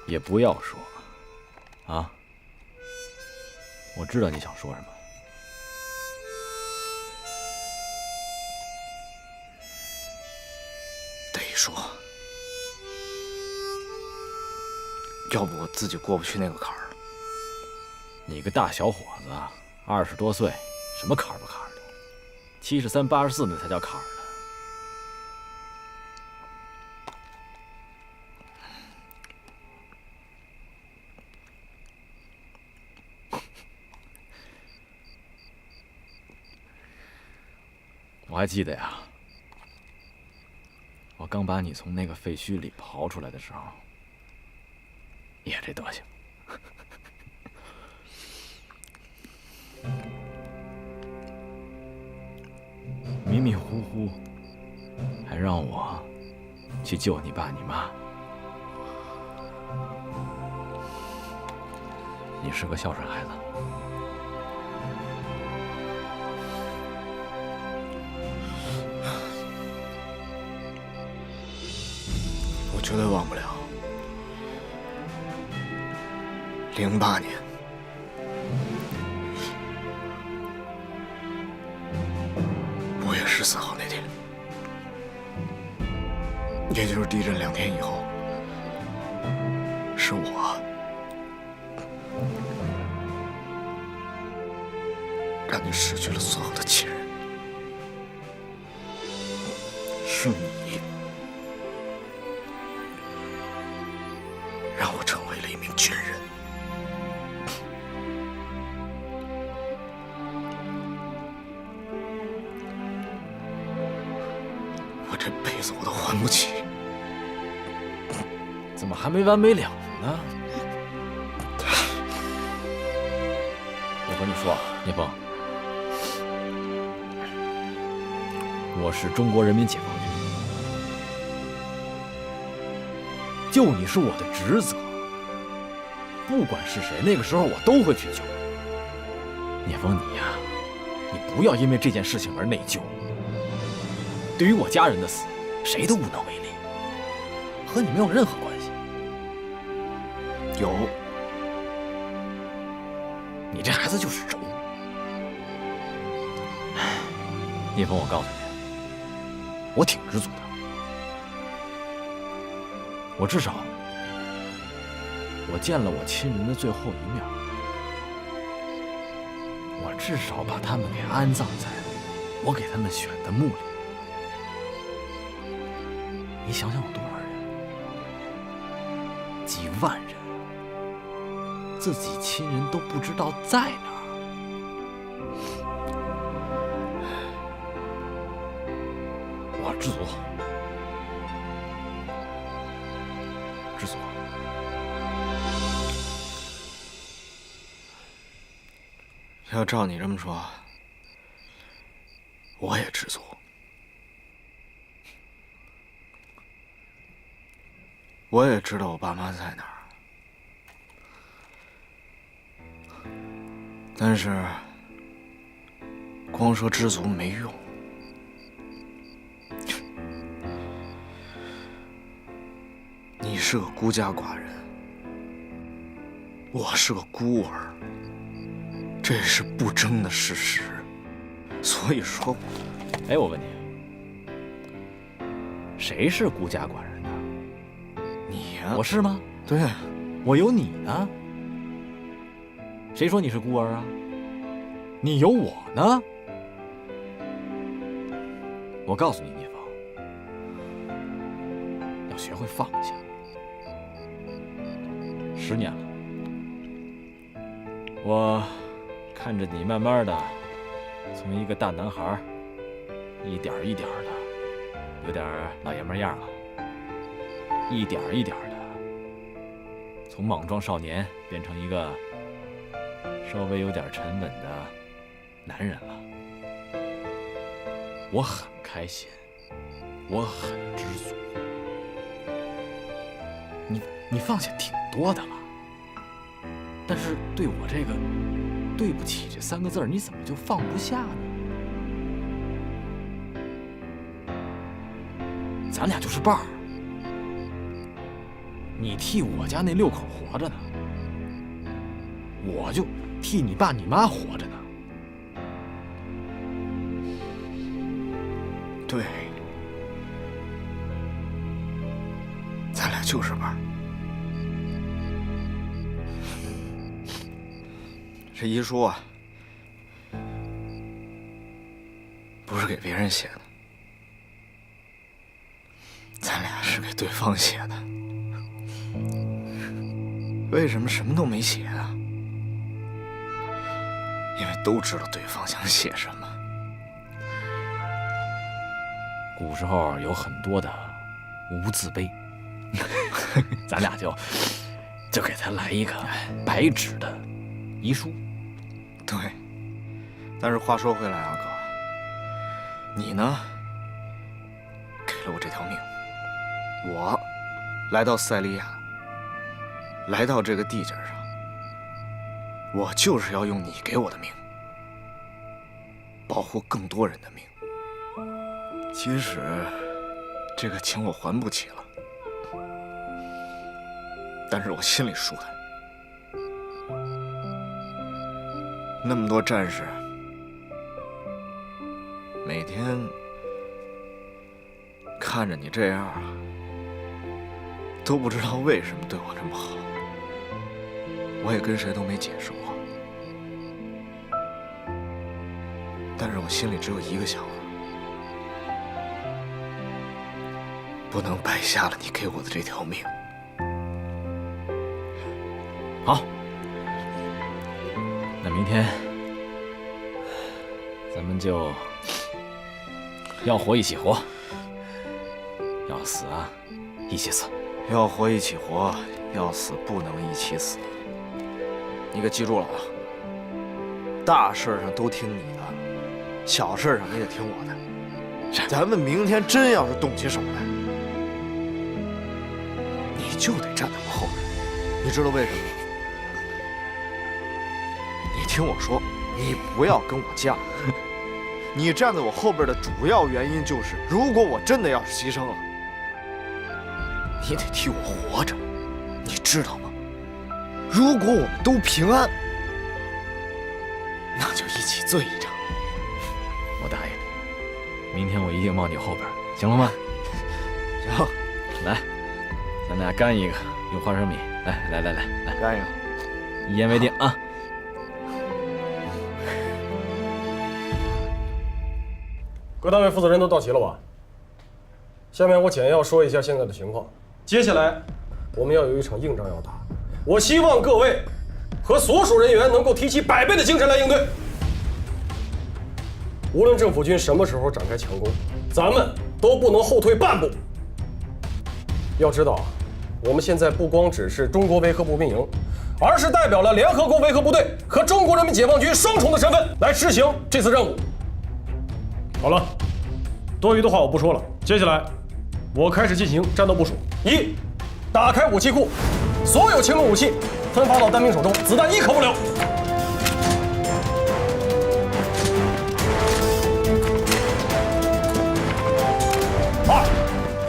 Speaker 11: 也不要说。啊？我知道你想说什么。
Speaker 1: 得说。要不我自己过不去那个坎儿。
Speaker 11: 你个大小伙子，20多岁，什么坎儿不坎儿的？73、84那才叫坎儿呢。我还记得呀，我刚把你从那个废墟里刨出来的时候，也这德行。迷迷糊糊，还让我去救你爸你妈。你是个孝顺孩子。
Speaker 1: 我绝对忘不了08年，5月14号那天，也就是地震2天以后，是我让你失去了所有的亲人，是你让我成为了一名军人。我这辈子我都还不起。
Speaker 11: 怎么还没完没了呢？我和你说，聂风，我是中国人民解放军，救你是我的职责。不管是谁，那个时候我都会去救。聂风，你呀，你不要因为这件事情而内疚。对于我家人的死，谁都无能为力，和你没有任何关系。
Speaker 1: 有，
Speaker 11: 你这孩子就是轴。聂风，我告诉你，我挺知足的。我至少，我见了我亲人的最后一面，我至少把他们给安葬在我给他们选的墓里。你想想有多少人，几万人，自己亲人都不知道在哪儿。我知足，知足。
Speaker 1: 要照你这么说，我也知足。我也知道我爸妈在哪儿，但是光说知足没用。你是个孤家寡人，我是个孤儿，这是不争的事实。所以说，
Speaker 11: 哎，我问你，谁是孤家寡人呢？
Speaker 1: 你呀。
Speaker 11: 我是吗？
Speaker 1: 对，
Speaker 11: 我有你呢。谁说你是孤儿啊？你有我呢。我告诉你，聂风，要学会放下。10年了，我看着你慢慢的从一个大男孩，一点一点的，有点老爷们样了，一点一点的，从莽撞少年变成一个稍微有点沉稳的男人了。我很开心，我很知足。你放下挺多的了，但是对我这个对不起这3个字，你怎么就放不下呢？咱俩就是伴儿，你替我家那6口活着呢，我就替你爸你妈活着呢。
Speaker 1: 对，咱俩就是伴儿。这遗书啊，不是给别人写的，咱俩是给对方写的。为什么什么都没写啊？因为都知道对方想写什么。
Speaker 11: 古时候有很多的无字碑，咱俩就给他来一个白纸的遗书。
Speaker 1: 对，但是话说回来啊，哥，你呢给了我这条命，我来到塞利亚，来到这个地界上，我就是要用你给我的命，保护更多人的命。即使这个情我还不起了，但是我心里舒坦。那么多战士，每天看着你这样，都不知道为什么对我这么好，我也跟谁都没解释过。但是我心里只有一个想法，不能白瞎了你给我的这条命。
Speaker 11: 好，那明天咱们就要活一起活，要死啊一起死，
Speaker 1: 要活一起活，要死不能一起死。你可记住了啊！大事上都听你的，小事上你得听我的。咱们明天真要是动起手来，你就得站在我后边。你知道为什么吗？你听我说，你不要跟我犟。你站在我后边的主要原因就是，如果我真的要是牺牲了，你得替我活着，你知道吗？如果我们都平安，那就一起醉一场。
Speaker 11: 我答应你，明天我一定冒你后边，行了吗？
Speaker 1: 行，
Speaker 11: 来，咱俩干一个，用花生米，来，
Speaker 1: 干一个，
Speaker 11: 一言为定啊！
Speaker 6: 各单位负责人都到齐了吧？下面我简要说一下现在的情况。接下来我们要有一场硬仗要打，我希望各位和所属人员能够提起100倍的精神来应对。无论政府军什么时候展开强攻，咱们都不能后退半步。要知道，我们现在不光只是中国维和步兵营，而是代表了联合国维和部队和中国人民解放军双重的身份来执行这次任务。好了，多余的话我不说了。接下来，我开始进行战斗部署。1，打开武器库，所有轻重武器分发到单兵手中，子弹1颗不留。2，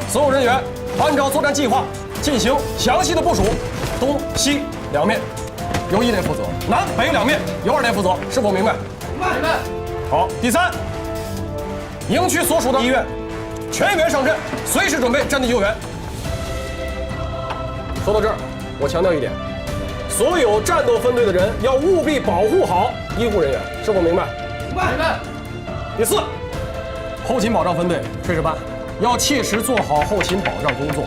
Speaker 6: 所有人员按照作战计划
Speaker 8: 进行详细的部署，东西两面由1连负责，南北两面由2连负责，是否明白？
Speaker 12: 明白。
Speaker 8: 好，第3，营区所属的医院全员上阵，随时准备战地救援。说到这儿，我强调一点，所有战斗分队的人要务必保护好医护人员，是否明白？
Speaker 12: 明白。
Speaker 8: 第4，后勤保障分队炊事班要切实做好后勤保障工作，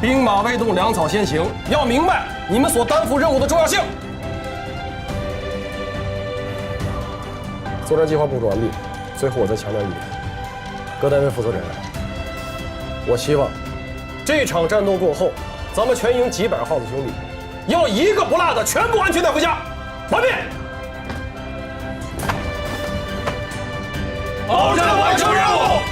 Speaker 8: 兵马未动，粮草先行，要明白你们所担负任务的重要性。作战计划部署完毕，最后我再强调一点，各单位负责人，我希望这场战斗过后，咱们全营几百号的兄弟，要一个不落的全部安全带回家。完毕。
Speaker 12: 保证完成任务。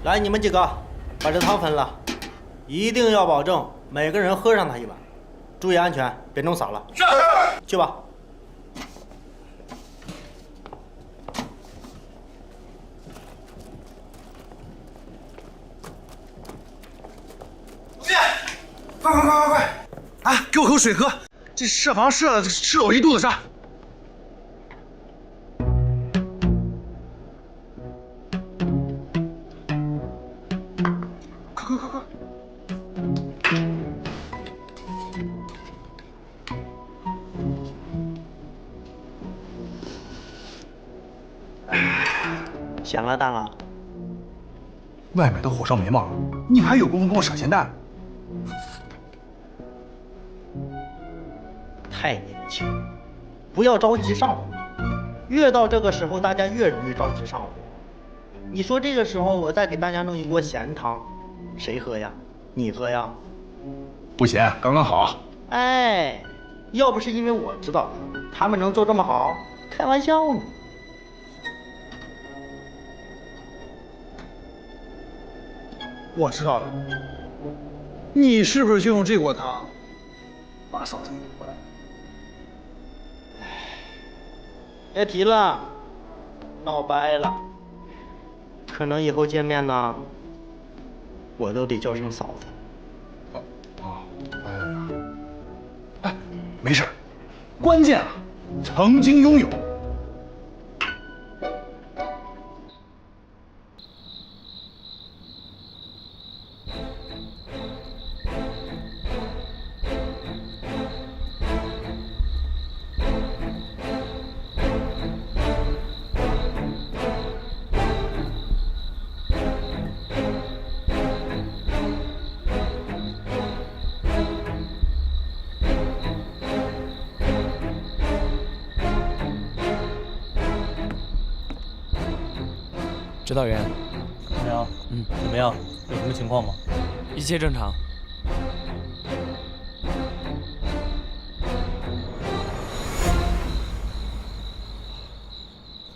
Speaker 18: 来，你们几个把这汤分了，一定要保证每个人喝上它一碗，注意安全，别弄洒了。是。去吧。
Speaker 12: 快！啊，给我口水喝！这设防设了，吃了我一肚子沙。快！
Speaker 18: 咸了淡了？
Speaker 12: 外面都火烧眉毛了，你还有功夫跟我扯闲淡？
Speaker 18: 太年轻，不要着急上火。越到这个时候，大家越容易着急上火。你说这个时候我再给大家弄一锅咸汤，谁喝呀？你喝呀？
Speaker 12: 不咸，刚刚好。
Speaker 18: 哎，要不是因为我知道他们能做这么好，开玩笑呢。
Speaker 12: 我知道了，你是不是就用这锅汤把嫂子引过来？
Speaker 18: 别提了，闹掰了。可能以后见面呢，我都得叫声嫂子。
Speaker 12: 哎，没事，关键啊，曾经拥有。
Speaker 16: 指导员，
Speaker 21: 怎么样？怎么样？有什么情况吗？
Speaker 16: 一切正常。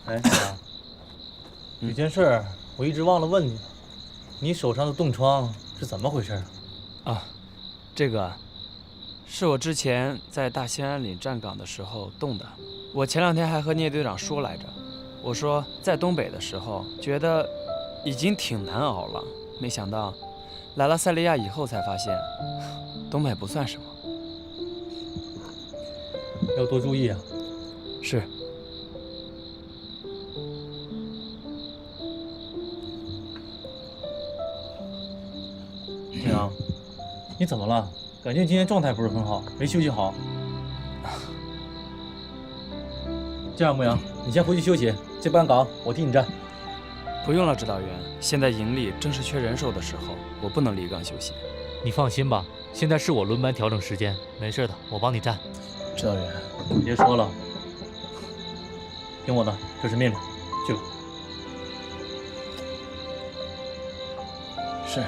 Speaker 21: 哎，小杨，有件事我一直忘了问你了，你手上的冻疮是怎么回事啊？
Speaker 16: 啊，这个是我之前在大兴安岭站岗的时候冻的。我前2天还和聂队长说来着。我说在东北的时候觉得已经挺难熬了，没想到来了塞利亚以后才发现，东北不算什么。
Speaker 21: 要多注意啊。
Speaker 16: 是。
Speaker 21: 青阳，你怎么了？感觉今天状态不是很好，没休息好。这样，牧羊，你先回去休息，这班岗我替你站。
Speaker 16: 不用了，指导员。现在营里正是缺人手的时候，我不能离岗休息。
Speaker 15: 你放心吧，现在是我轮班调整时间，没事的，我帮你站。
Speaker 21: 指导员，别说了，听我的，这是命令，去吧。
Speaker 16: 是，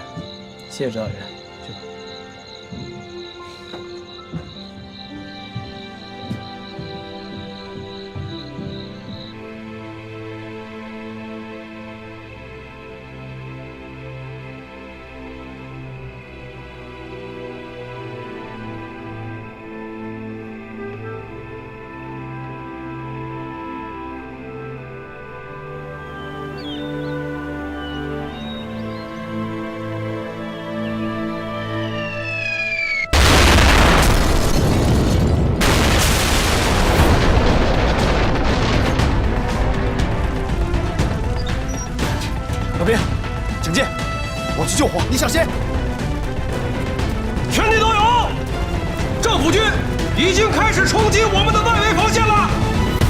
Speaker 16: 谢谢指导员。
Speaker 21: 去吧。
Speaker 1: 老兵，警戒！我去救火，你小心！
Speaker 6: 全体都有！政府军已经开始冲击我们的外围防线了，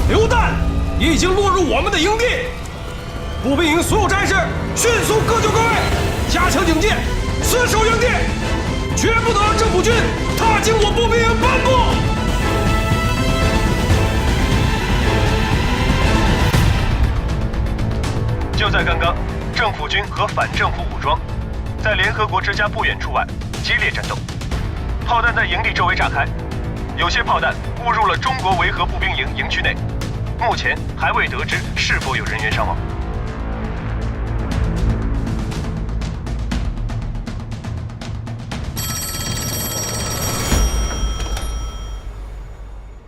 Speaker 6: 榴弹已经落入我们的营地。步兵营所有战士迅速各就各位，加强警戒，死守营地，绝不能让政府军踏进我步兵营半步。
Speaker 20: 就在刚刚，政府军和反政府武装在联合国之家不远处外激烈战斗，炮弹在营地周围炸开，有些炮弹误入了中国维和步兵营营区内，目前还未得知是否有人员伤亡。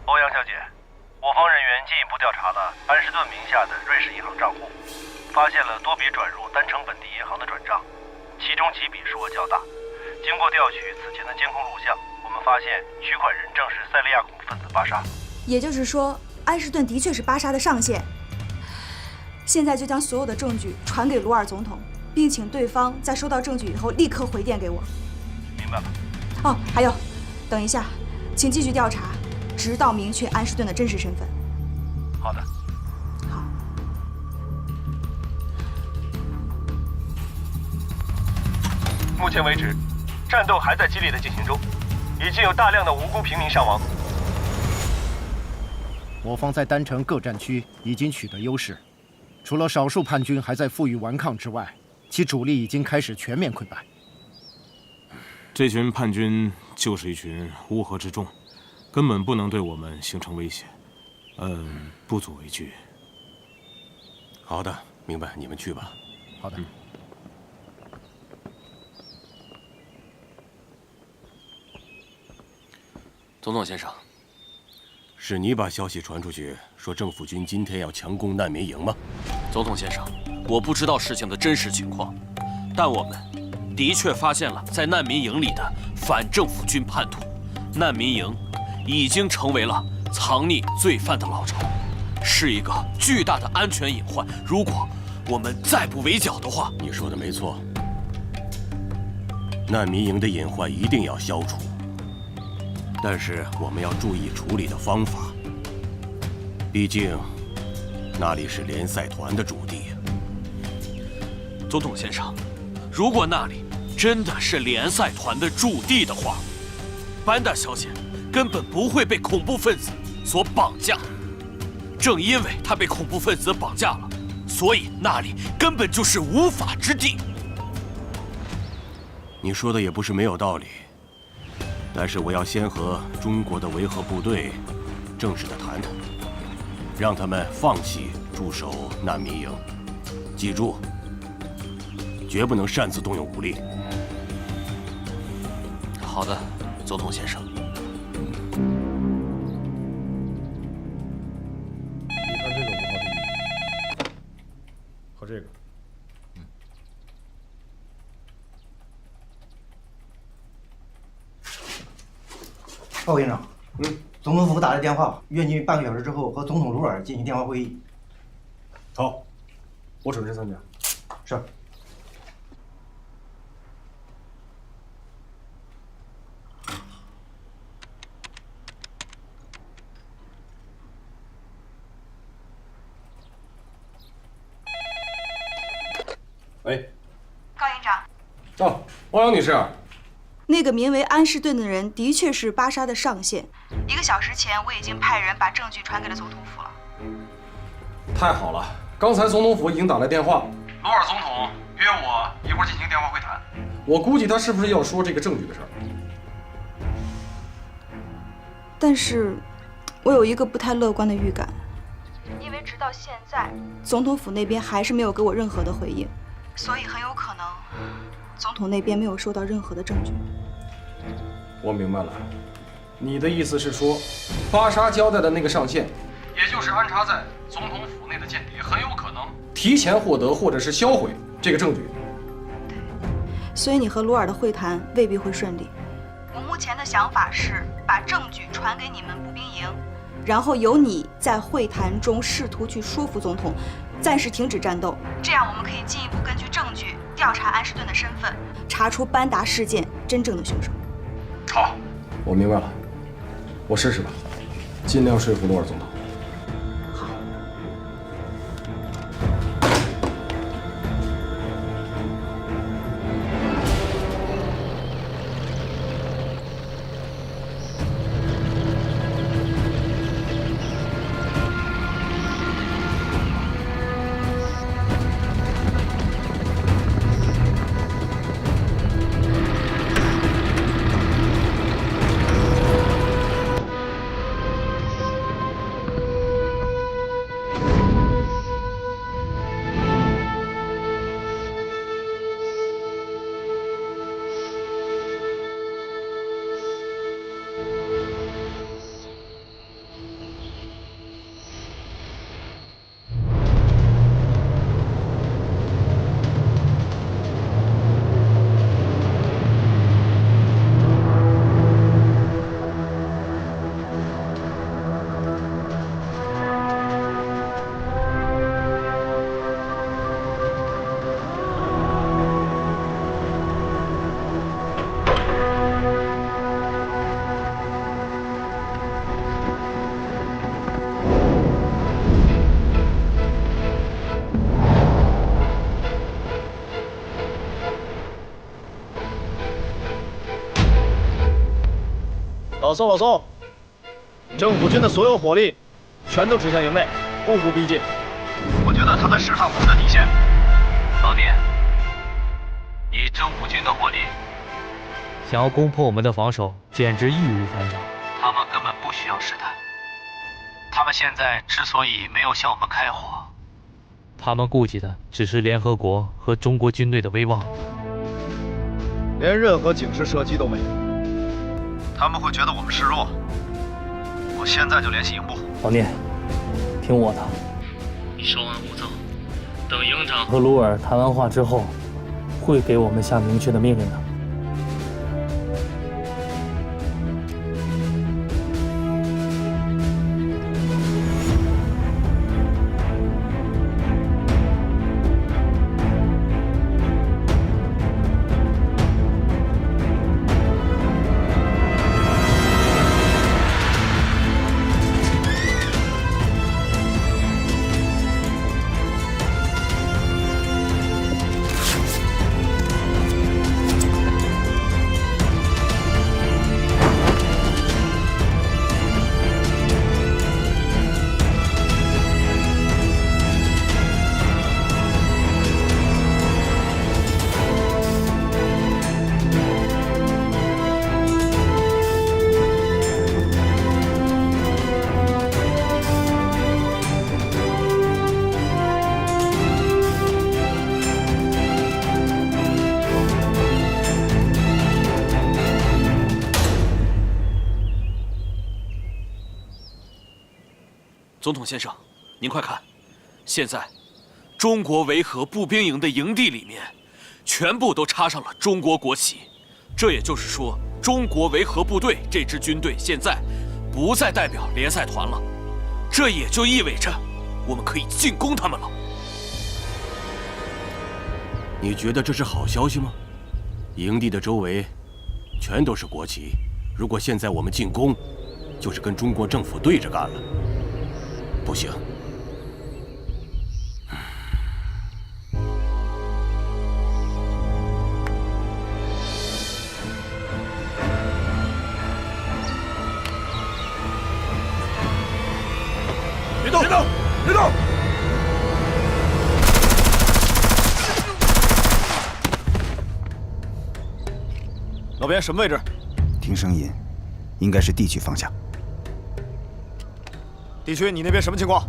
Speaker 14: 欧阳小姐，我方人员进一步调查了安士顿名下的瑞士银行账户，发现了多笔转入单城本地银行的转账，其中几笔数额较大。经过调取此前的监控录像，我们发现取款人正是塞利亚恐怖分子巴沙。
Speaker 7: 也就是说，安士顿的确是巴沙的上线。现在就将所有的证据传给鲁尔总统，并请对方在收到证据以后立刻回电给我。
Speaker 14: 明白了。
Speaker 7: 哦，还有，等一下，请继续调查，直到明确安士顿的真实身份。
Speaker 14: 好的。
Speaker 20: 目前为止，战斗还在激烈的进行中，已经有大量的无辜平民伤亡。
Speaker 9: 我方在单城各战区已经取得优势，除了少数叛军还在负隅顽抗之外，其主力已经开始全面溃败。
Speaker 22: 这群叛军就是一群乌合之众，根本不能对我们形成威胁。不足为惧。
Speaker 4: 好的，明白，你们去吧。
Speaker 9: 好的。
Speaker 5: 总统先生，
Speaker 4: 是你把消息传出去，说政府军今天要强攻难民营吗？
Speaker 5: 总统先生，我不知道事情的真实情况，但我们的确发现了在难民营里的反政府军叛徒，难民营已经成为了藏匿罪犯的老巢，是一个巨大的安全隐患。如果我们再不围剿的话，
Speaker 4: 你说的没错，难民营的隐患一定要消除。但是我们要注意处理的方法，毕竟那里是联赛团的驻地。
Speaker 5: 总统先生，如果那里真的是联赛团的驻地的话，班达小姐根本不会被恐怖分子所绑架。正因为她被恐怖分子绑架了，所以那里根本就是无法之地。
Speaker 4: 你说的也不是没有道理。但是我要先和中国的维和部队正式的谈谈，让他们放弃驻守难民营。记住，绝不能擅自动用武力。
Speaker 5: 好的，总统先生。
Speaker 8: 你看这个5号地域和这个。
Speaker 9: 鲍营长，
Speaker 10: 总统府打来电话，约你半个小时之后和总统鲁尔进行电话会议。
Speaker 6: 好，我准时参加。
Speaker 10: 是。
Speaker 6: 喂，
Speaker 7: 高营长。
Speaker 6: 哦，欧阳女士。
Speaker 7: 那个名为安士顿的人的确是巴沙的上线。1个小时前，我已经派人把证据传给了总统府了。
Speaker 6: 太好了，刚才总统府已经打来电话，
Speaker 8: 鲁尔总统约我一会儿进行电话会谈。
Speaker 6: 我估计他是不是要说这个证据的事儿？
Speaker 7: 但是，我有一个不太乐观的预感，因为直到现在，总统府那边还是没有给我任何的回应，所以很有可能，总统那边没有收到任何的证据。
Speaker 6: 我明白了，你的意思是说，巴沙交代的那个上线，
Speaker 8: 也就是安插在总统府内的间谍，很有可能
Speaker 6: 提前获得或者是销毁这个证据。
Speaker 7: 对，所以你和鲁尔的会谈未必会顺利。我目前的想法是把证据传给你们步兵营，然后由你在会谈中试图去说服总统暂时停止战斗，这样我们可以进一步根据证据调查安士顿的身份，查出班达事件真正的凶手。
Speaker 6: 好，我明白了，我试试吧，尽量说服鲁尔总统。
Speaker 12: 老宋，政府军的所有火力全都指向营内，步步逼近。
Speaker 14: 我觉得他在试探我们的底线。老弟，以政府军的火力，
Speaker 15: 想要攻破我们的防守，简直易如反掌。
Speaker 14: 他们根本不需要试探。他们现在之所以没有向我们开火，
Speaker 15: 他们顾及的只是联合国和中国军队的威望，
Speaker 1: 连任何警示射击都没有。他们会觉得我们示弱。我现在就联系营部。
Speaker 21: 老聂，听我的，
Speaker 15: 你稍安勿躁，等营长
Speaker 21: 和鲁尔谈完话之后，会给我们下明确的命令的。
Speaker 5: 总统先生，您快看，现在中国维和步兵营的营地里面，全部都插上了中国国旗。这也就是说，中国维和部队这支军队现在不再代表联赛团了，这也就意味着我们可以进攻他们了。
Speaker 4: 你觉得这是好消息吗？营地的周围全都是国旗，如果现在我们进攻，就是跟中国政府对着干了。不行。
Speaker 12: 别动！别动！别动！
Speaker 1: 老边什么位置？
Speaker 17: 听声音，应该是地区方向。
Speaker 1: 地区，你那边什么情况？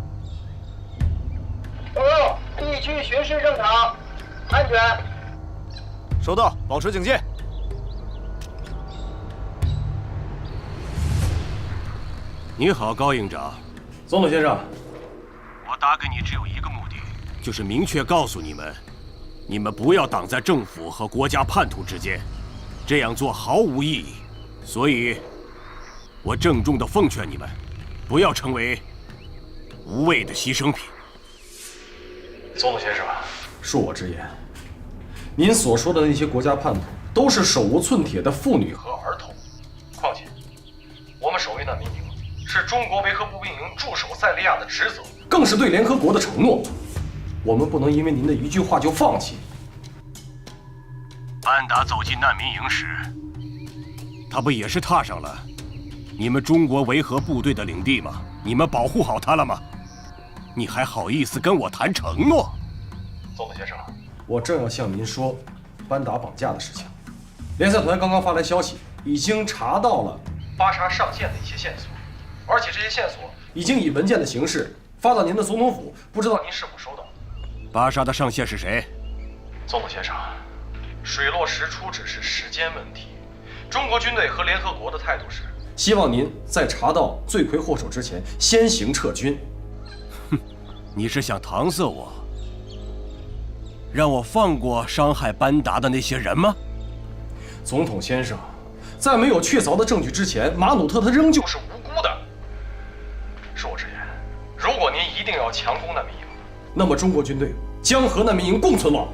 Speaker 19: 报告，地区巡视正常，安全。
Speaker 1: 收到，保持警戒。
Speaker 4: 你好，高营长。
Speaker 6: 总统先生，
Speaker 4: 我打给你只有一个目的，就是明确告诉你们，你们不要挡在政府和国家叛徒之间，这样做毫无意义。所以，我郑重地奉劝你们，不要成为无谓的牺牲品。
Speaker 6: 总统先生，恕我直言，您所说的那些国家叛徒都是手无寸铁的妇女和儿童。况且，我们守卫难民营是中国维和步兵营驻守塞利亚的职责，更是对联合国的承诺。我们不能因为您的一句话就放弃。
Speaker 4: 班达走进难民营时，他不也是踏上了你们中国维和部队的领地吗？你们保护好他了吗？你还好意思跟我谈承诺？
Speaker 6: 总统先生，我正要向您说班达绑架的事情。联赛团刚刚发来消息，已经查到了巴沙上线的一些线索，而且这些线索已经以文件的形式发到您的总统府，不知道您是否收到？
Speaker 4: 巴沙的上线是谁？
Speaker 6: 总统先生，水落石出只是时间问题。中国军队和联合国的态度是，希望您在查到罪魁祸首之前先行撤军。
Speaker 4: 哼，你是想搪塞我，让我放过伤害班达的那些人吗？
Speaker 6: 总统先生，在没有确凿的证据之前，马努特他仍旧是无辜的。恕我直言，如果您一定要强攻难民营，那么中国军队将和难民营共存亡。